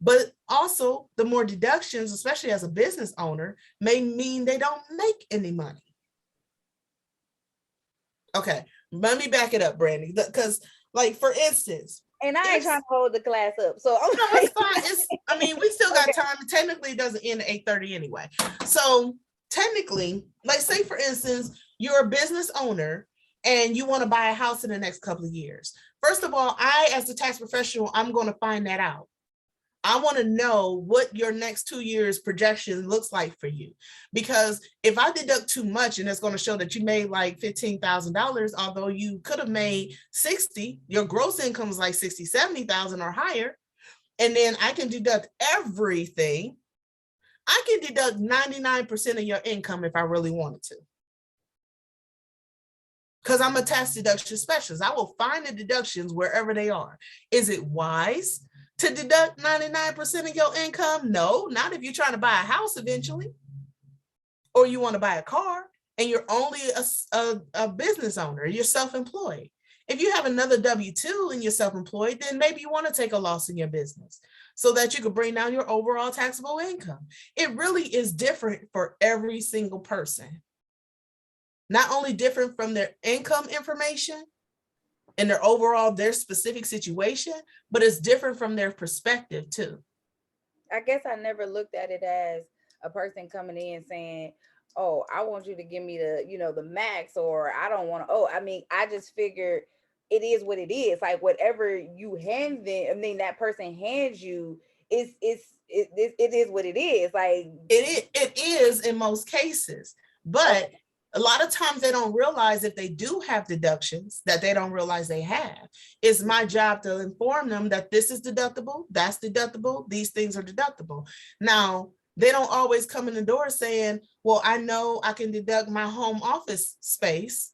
S1: But also the more deductions, especially as a business owner, may mean they don't make any money. Okay, let me back it up, Brandy, because like, for instance,
S2: and I ain't trying to hold the class up. So
S1: no, it's fine. We still got time. Technically, it doesn't end at 8:30 anyway. So technically, like, say for instance, you're a business owner and you want to buy a house in the next couple of years. First of all, as the tax professional, I'm going to find that out. I want to know what your next 2 years projection looks like for you. Because if I deduct too much and it's going to show that you made like $15,000, although you could have made 60, your gross income is like 60, 70,000 or higher. And then I can deduct everything. I can deduct 99% of your income if I really wanted to. because I'm a tax deduction specialist. I will find the deductions wherever they are. Is it wise to deduct 99% of your income? No, not if you're trying to buy a house eventually, or you want to buy a car and you're only a business owner, you're self-employed. If you have another W-2 and you're self-employed, then maybe you want to take a loss in your business so that you can bring down your overall taxable income. It really is different for every single person. Not only different from their income information and their specific situation, but it's different from their perspective too.
S2: I guess I never looked at it as a person coming in saying, oh, I want you to give me the max, or I don't want to, I just figured it is what it is. Like whatever you hand them, that person hands you, it is what it is. Like
S1: it is in most cases, but a lot of times they don't realize if they do have deductions that they don't realize they have. It's my job to inform them that this is deductible, that's deductible, these things are deductible. Now, they don't always come in the door saying, well, I know I can deduct my home office space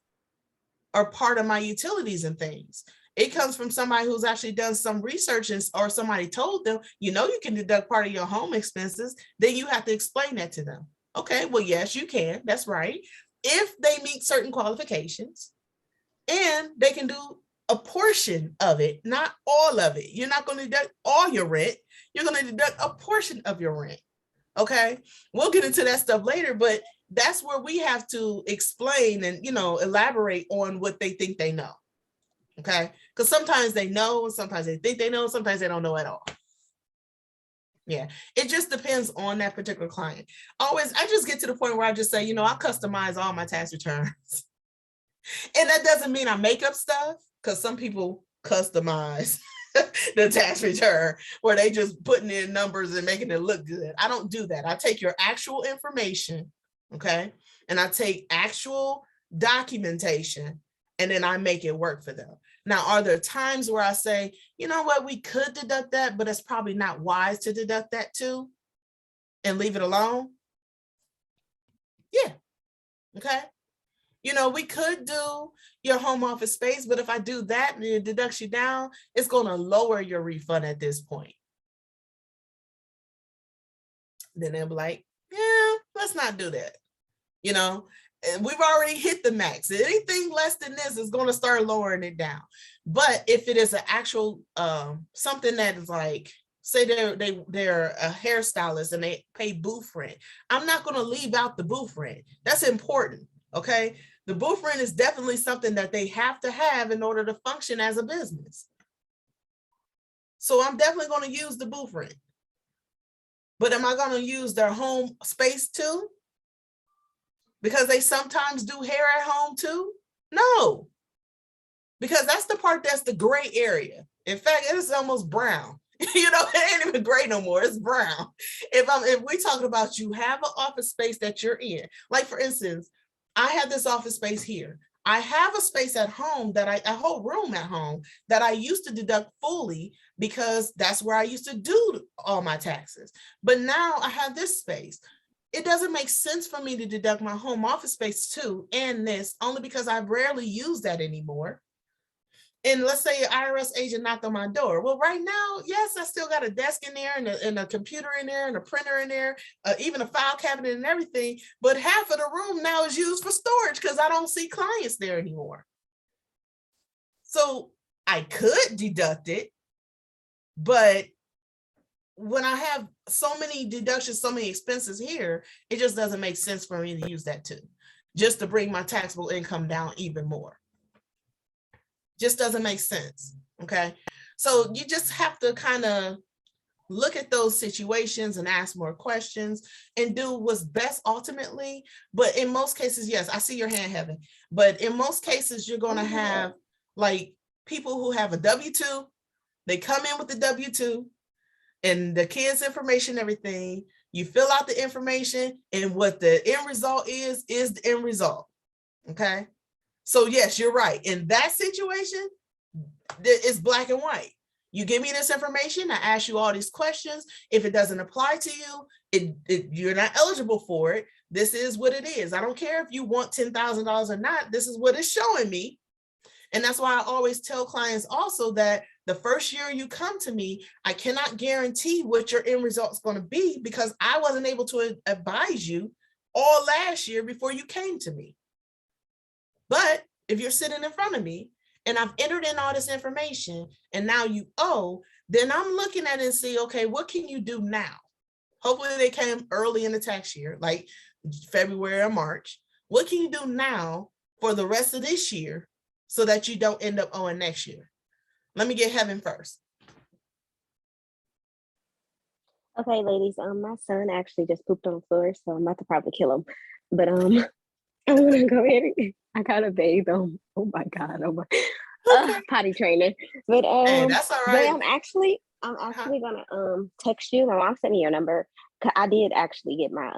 S1: or part of my utilities and things. It comes from somebody who's actually done some research or somebody told them, you can deduct part of your home expenses. Then you have to explain that to them. Okay, well, yes, you can. That's right. If they meet certain qualifications and they can do a portion of it, not all of it. You're not going to deduct all your rent. You're going to deduct a portion of your rent. Okay, we'll get into that stuff later, but that's where we have to explain and, elaborate on what they think they know. Okay, because sometimes they know, and sometimes they think they know, sometimes they don't know at all. Yeah, it just depends on that particular client. I just get to the point where I just say, I customize all my tax returns. And that doesn't mean I make up stuff, because some people customize the tax return where they just putting in numbers and making it look good. I don't do that. I take your actual information, okay, and I take actual documentation, and then I make it work for them. Now, are there times where I say, you know what, we could deduct that, but it's probably not wise to deduct that too and leave it alone? Yeah, okay. We could do your home office space, but if I do that and it deducts you down, it's going to lower your refund at this point. Then they'll be like, yeah, let's not do that. We've already hit the max. Anything less than this is going to start lowering it down. But if it is an actual something that is like, say they're a hairstylist and they pay booth rent, I'm not going to leave out the booth rent. That's important. Okay, the booth rent is definitely something that they have to have in order to function as a business. So I'm definitely going to use the booth rent. But am I going to use their home space too? Because they sometimes do hair at home too? No, because that's the part that's the gray area. In fact, it is almost brown. It ain't even gray no more. It's brown. If we talking about you have an office space that you're in, like for instance, I have this office space here. I have a space at home a whole room at home that I used to deduct fully because that's where I used to do all my taxes. But now I have this space. It doesn't make sense for me to deduct my home office space too and this, only because I rarely use that anymore. And let's say an IRS agent knocked on my door. Well, right now, yes, I still got a desk in there and a computer in there and a printer in there, even a file cabinet and everything. But half of the room now is used for storage because I don't see clients there anymore. So I could deduct it, but when I have so many deductions, so many expenses here, it just doesn't make sense for me to use that too, just to bring my taxable income down even more. Just doesn't make sense. Okay, so you just have to kind of look at those situations and ask more questions and do what's best ultimately. But in most cases, yes, I see your hand, Heaven, but in most cases you're going to have like people who have a W-2. They come in with the W-2 and the kids' information, everything. You fill out the information, and what the end result is the end result. Okay, so yes, you're right. In that situation, it's black and white. You give me this information, I ask you all these questions. If it doesn't apply to you, You're not eligible for it. This is what it is. I don't care if you want $10,000 or not. This is what it's showing me. And that's why I always tell clients also that the first year you come to me, I cannot guarantee what your end result is going to be because I wasn't able to advise you all last year before you came to me. But if you're sitting in front of me and I've entered in all this information and now you owe, then I'm looking at it and see, okay, what can you do now? Hopefully they came early in the tax year, like February or March. What can you do now for the rest of this year so that you don't end up owing next year? Let me get Heaven first.
S4: Okay, ladies, my son actually just pooped on the floor, so I'm about to probably kill him. But I'm gonna go ahead and I gotta bathe him. Oh my God, potty training. But
S1: Hey, that's all
S4: but
S1: right.
S4: I'm actually gonna text you. My mom sent me your number. 'Cause I did actually get my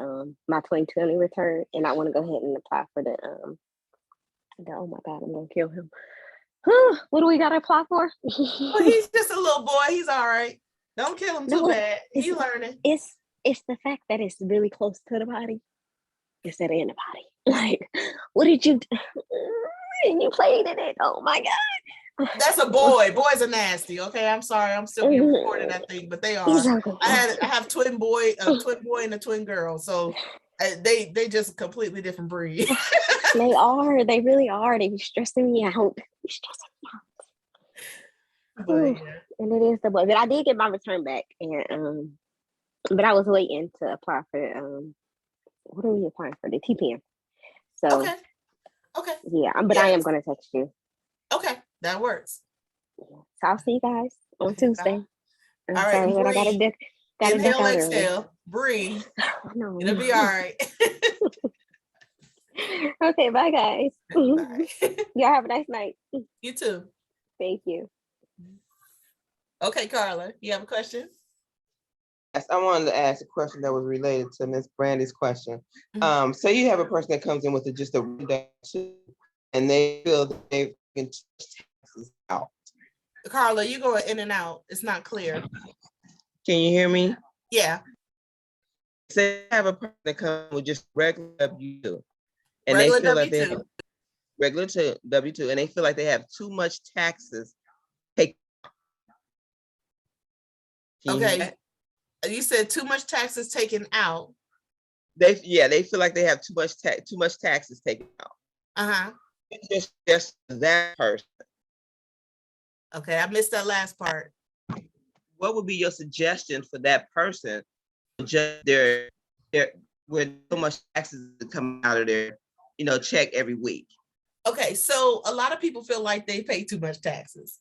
S4: my 2020 return, and I want to go ahead and apply for the oh my God, I'm gonna kill him. What do we gotta apply for?
S1: Well, he's just a little boy. He's all right. Don't kill him too bad. He's learning.
S4: It's the fact that it's really close to the body instead of in the body. Like, what did you do? And you played in it. Oh my God.
S1: That's a boy. Boys are nasty. Okay, I'm sorry. I'm still being recorded, I think, but they are.
S4: Okay.
S1: I have a twin boy and a twin girl. So they just a completely different breed.
S4: They are. They really are. They be stressing me out.
S1: But, yeah.
S4: And it is the boy. But I did get my return back, and but I was waiting to apply for what are we applying for? The TPM. So
S1: Okay.
S4: yeah, but I am gonna text you.
S1: Okay, that works.
S4: So I'll see you guys on Tuesday.
S1: All right,
S4: but I gotta duck
S1: inhale,
S4: out
S1: exhale, breathe.
S4: No,
S1: It'll be all right.
S4: Okay, bye guys.
S1: Bye.
S4: Y'all have a nice night.
S1: You too.
S4: Thank you.
S1: Okay, Carla, you have a question?
S5: Yes, I wanted to ask a question that was related to Miss Brandy's question.
S1: Mhm.
S5: Say you have a person that comes in with just a reduction and they feel that they can taxes out.
S1: Carla, you going in and out. It's not clear.
S5: Can you hear me?
S1: Yeah.
S5: Say you have a person that comes with just regular W2 and
S1: Regular
S5: they feel like they
S1: W2.
S5: have regular W2 and they feel like they have too much taxes. Can you hear
S1: Okay.
S5: that?
S1: You said too much taxes taken out.
S5: They feel like they have too much taxes taken out.
S1: Uh-huh.
S5: It's just that person.
S1: Okay, I missed that last part.
S5: What would be your suggestion for that person? Just their with so much taxes come out of their, check every week.
S1: Okay, so a lot of people feel like they pay too much taxes.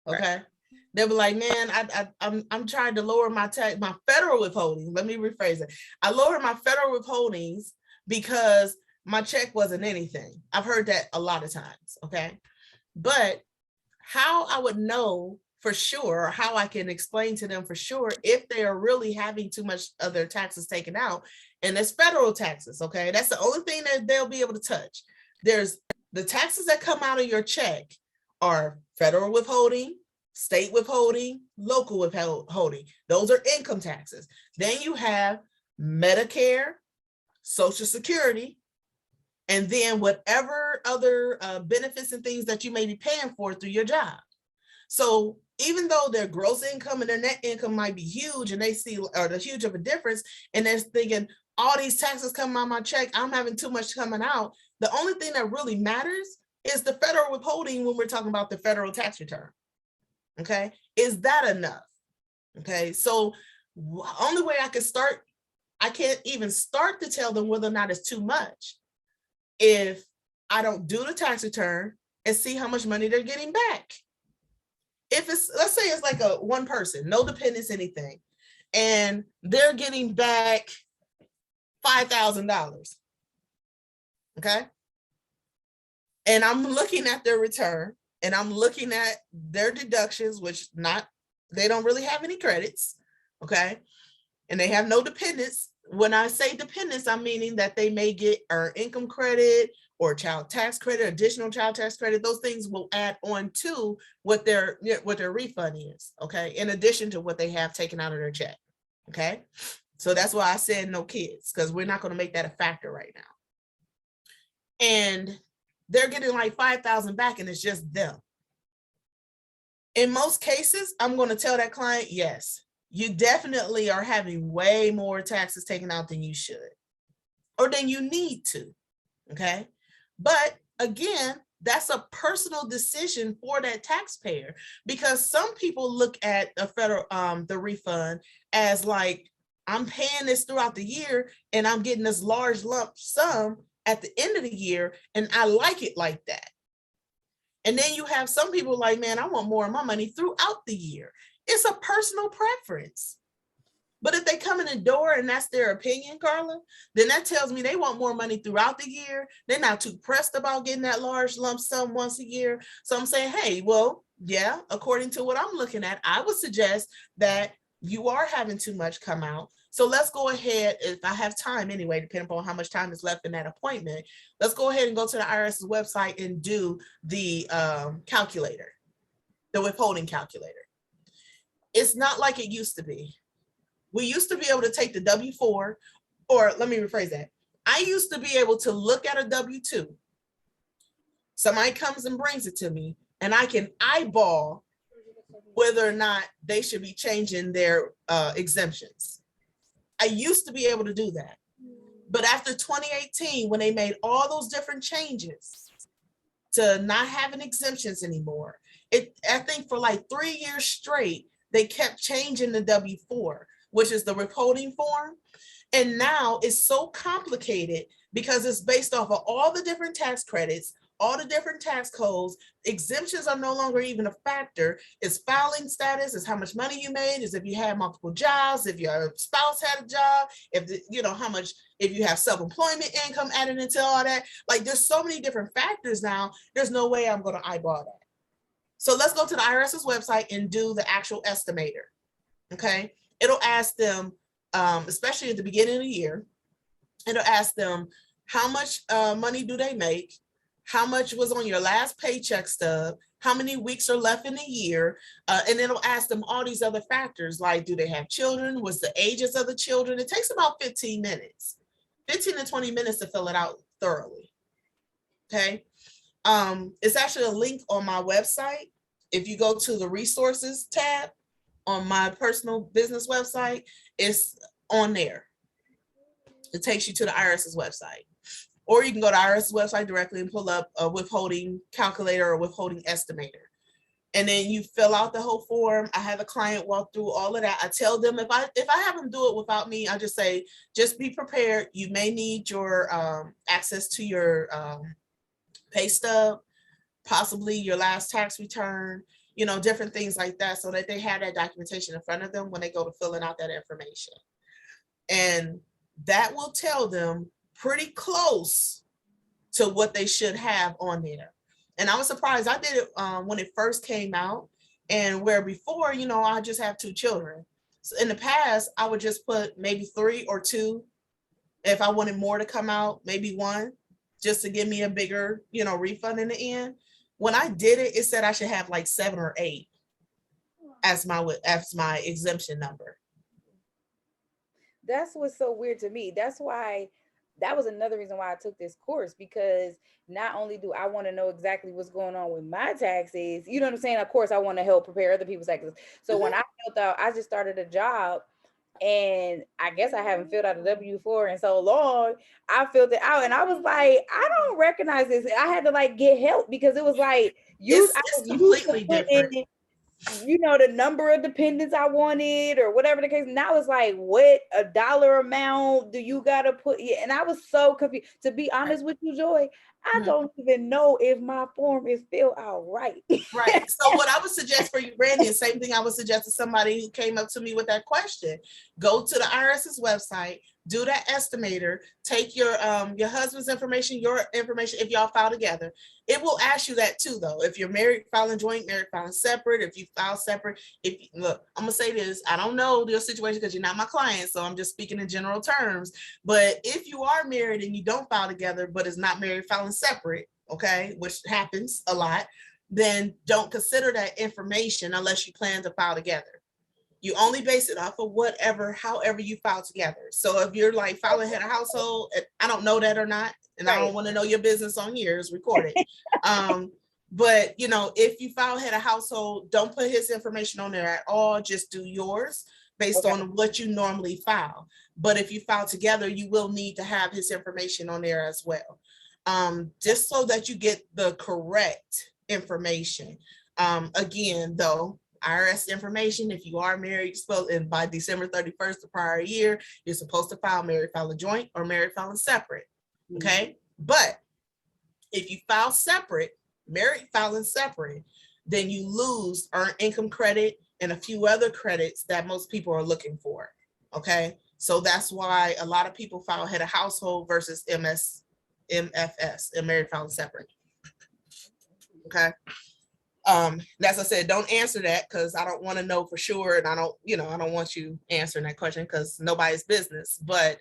S1: Okay. Right. They'll be like, man, I'm trying to lower my federal withholdings. Let me rephrase it. I lowered my federal withholdings because my check wasn't anything. I've heard that a lot of times. Okay. But how I would know for sure, or how I can explain to them for sure, if they are really having too much of their taxes taken out, and it's federal taxes. Okay. That's the only thing that they'll be able to touch. There's the taxes that come out of your check are federal withholding, state withholding, local withholding. Those are income taxes. Then you have Medicare, Social Security, and then whatever other benefits and things that you may be paying for through your job. So even though their gross income and their net income might be huge and they see or the huge of a difference, and they're thinking all these taxes coming on my check, I'm having too much coming out. The only thing that really matters is the federal withholding when we're talking about the federal tax return. Okay, is that enough? Okay, so only way I can start, I can't even start to tell them whether or not it's too much if I don't do the tax return and see how much money they're getting back. If it's, let's say it's like a one person, no dependents, anything, and they're getting back $5,000. Okay. And I'm looking at their return and I'm looking at their deductions, which they don't really have any credits. Okay. And they have no dependents. When I say dependents, I'm meaning that they may get earned income credit or child tax credit, additional child tax credit. Those things will add on to what their refund is. Okay. In addition to what they have taken out of their check. Okay. So that's why I said no kids, because we're not going to make that a factor right now. And they're getting like 5,000 back and it's just them. In most cases, I'm going to tell that client, yes, you definitely are having way more taxes taken out than you should or than you need to. Okay. But again, that's a personal decision for that taxpayer, because some people look at a federal, the refund as like, I'm paying this throughout the year and I'm getting this large lump sum at the end of the year, and I like it like that. And then you have some people like, man, I want more of my money throughout the year. It's a personal preference. But if they come in the door and that's their opinion, Carla, then that tells me they want more money throughout the year. They're not too pressed about getting that large lump sum once a year. So I'm saying, hey, well, yeah, according to what I'm looking at, I would suggest that you are having too much come out. So let's go ahead, if I have time anyway, depending on how much time is left in that appointment, let's go ahead and go to the IRS's website and do the calculator, the withholding calculator. It's not like it used to be. We used to be able to take the W-4, or let me rephrase that. I used to be able to look at a W-2. Somebody comes and brings it to me, and I can eyeball whether or not they should be changing their exemptions. I used to be able to do that. But after 2018, when they made all those different changes to not having exemptions anymore, I think for like 3 years straight, they kept changing the W-4, which is the withholding form. And now it's so complicated because it's based off of all the different tax credits, all the different tax codes. Exemptions are no longer even a factor. It's filing status, is how much money you made, is if you had multiple jobs, if your spouse had a job, how much, if you have self-employment income added into all that. Like, there's so many different factors now. There's no way I'm going to eyeball that. So let's go to the IRS's website and do the actual estimator. Okay. It'll ask them, especially at the beginning of the year, it'll ask them how much money do they make, how much was on your last paycheck stub, how many weeks are left in the year, and it'll ask them all these other factors, like do they have children, what's the ages of the children. It takes about 15 minutes, 15 to 20 minutes to fill it out thoroughly. Okay. It's actually a link on my website. If you go to the resources tab on my personal business website, it's on there. It takes you to the IRS's website. Or you can go to IRS's website directly and pull up a withholding calculator or withholding estimator. And then you fill out the whole form. I have a client walk through all of that. I tell them, if I have them do it without me, I just say, just be prepared. You may need your access to your pay stub, possibly your last tax return, different things like that, so that they have that documentation in front of them when they go to filling out that information. And that will tell them pretty close to what they should have on there. And I was surprised. I did it when it first came out, and where before, I just have 2 children. So in the past, I would just put maybe 3 or 2. If I wanted more to come out, maybe 1, just to give me a bigger, refund in the end. When I did it, it said I should have like 7 or 8 as my exemption number.
S2: That's what's so weird to me. That was another reason why I took this course, because not only do I want to know exactly what's going on with my taxes, you know what I'm saying? Of course, I want to help prepare other people's taxes. So when I filled out, I just started a job, and I guess I haven't filled out a W-4 in so long. I filled it out and I was like, I don't recognize this. I had to like get help, because it was like,
S1: it's completely different.
S2: The number of dependents I wanted or whatever the case. Now it's like, what a dollar amount do you got to put? And I was so confused. To be honest with you, Joy, I don't even know if my form is filled out right.
S1: Right. So what I would suggest for you, Brandy, is same thing I would suggest to somebody who came up to me with that question. Go to the IRS's website, do that estimator, take your husband's information, your information, if y'all file together. It will ask you that too, though. If you're married, filing joint, married, filing separate. If you file separate, look, I'm gonna say this, I don't know your situation because you're not my client, so I'm just speaking in general terms. But if you are married and you don't file together, but it's not married, filing separate, okay, which happens a lot, then don't consider that information unless you plan to file together. You only base it off of however you file together. So if you're like filing head of household, I don't know that or not, and I don't want to know your business on here, it's recorded. But you know, if you file head of household, don't put his information on there at all. Just do yours based on what you normally file. But if you file together, you will need to have his information on there as well. Just so that you get the correct information. Again, though, IRS information, if you are married, and by December 31st the prior year, you're supposed to file married filing joint or married filing separate. Okay. But if you file separate, married filing separate, then you lose earned income credit and a few other credits that most people are looking for. Okay. So that's why a lot of people file head of household versus MFS, and married filing separate. Okay. As I said, don't answer that because I don't want to know for sure. And I don't want you answering that question because nobody's business. But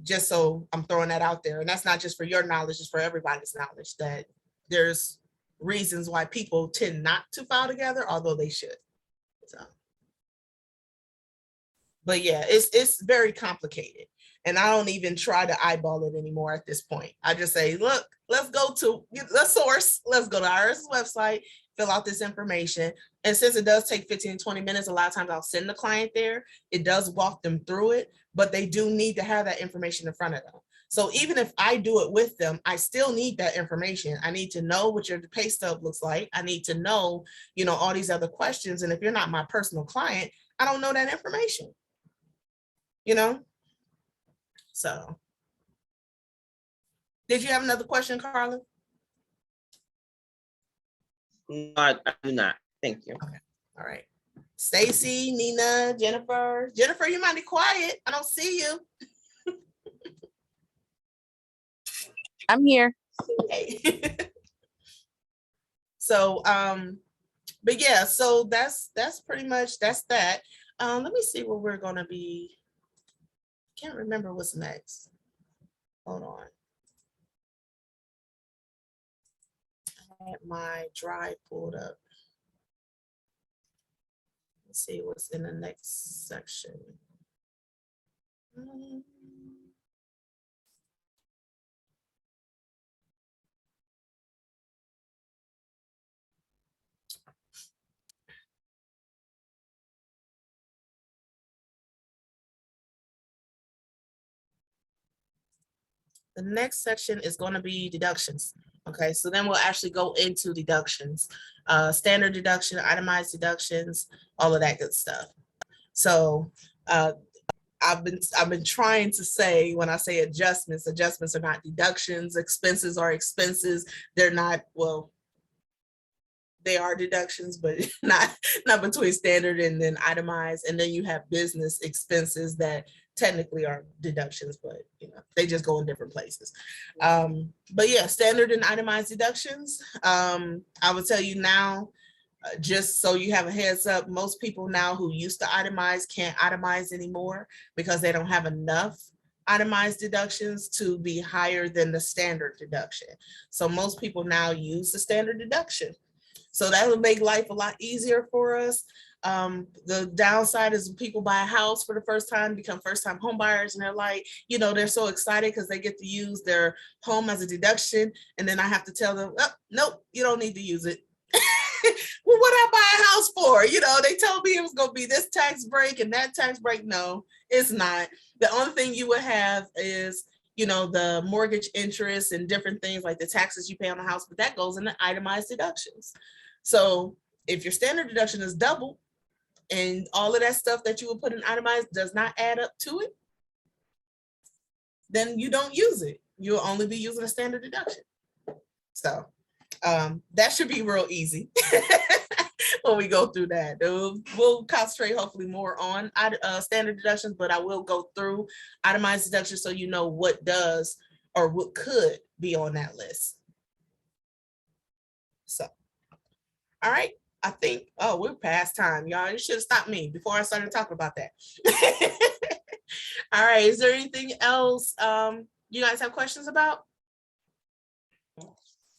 S1: just so I'm throwing that out there. And that's not just for your knowledge, it's for everybody's knowledge that there's reasons why people tend not to file together, although they should. So, but yeah, it's very complicated. And I don't even try to eyeball it anymore at this point. I just say, look, let's go to IRS website, fill out this information. And since it does take 15, 20 minutes, a lot of times I'll send the client there. It does walk them through it, but they do need to have that information in front of them. So even if I do it with them, I still need that information. I need to know what your pay stub looks like. I need to know, all these other questions. And if you're not my personal client, I don't know that information, So, did you have another question, Carla?
S5: No, I do not. Thank you.
S1: Okay. All right. Stacy, Nina, Jennifer. Jennifer, you might be quiet. I don't see you.
S6: I'm here.
S1: Okay. So, but yeah, so that's pretty much that. Let me see where we're gonna be. Can't remember what's next. Hold on. I had my drive pulled up. Let's see what's in the next section. The next section is going to be deductions. Okay, so then we'll actually go into deductions, standard deduction, itemized deductions, all of that good stuff. So I've been trying to say, when I say adjustments are not deductions, expenses are expenses. They're not, well, they are deductions, but not between standard and then itemized. And then you have business expenses that technically are deductions, but they just go in different places. But yeah, standard and itemized deductions. I would tell you now, just so you have a heads up, most people now who used to itemize can't itemize anymore because they don't have enough itemized deductions to be higher than the standard deduction. So most people now use the standard deduction. So that will make life a lot easier for us. The downside is people buy a house for the first time, become first-time home buyers, and they're like, they're so excited because they get to use their home as a deduction. And then I have to tell them, oh, nope, you don't need to use it. Well, what I buy a house for? They told me it was going to be this tax break and that tax break. No, it's not. The only thing you would have is, the mortgage interest and different things like the taxes you pay on the house, but that goes into itemized deductions. So if your standard deduction is double and all of that stuff that you would put in itemized does not add up to it, then you don't use it. You'll only be using a standard deduction. So that should be real easy when we go through that. We'll concentrate hopefully more on standard deductions, but I will go through itemized deductions so you know what does or what could be on that list. So, all right. I think, we're past time, y'all. You should have stopped me before I started talking about that. All right. Is there anything else you guys have questions about?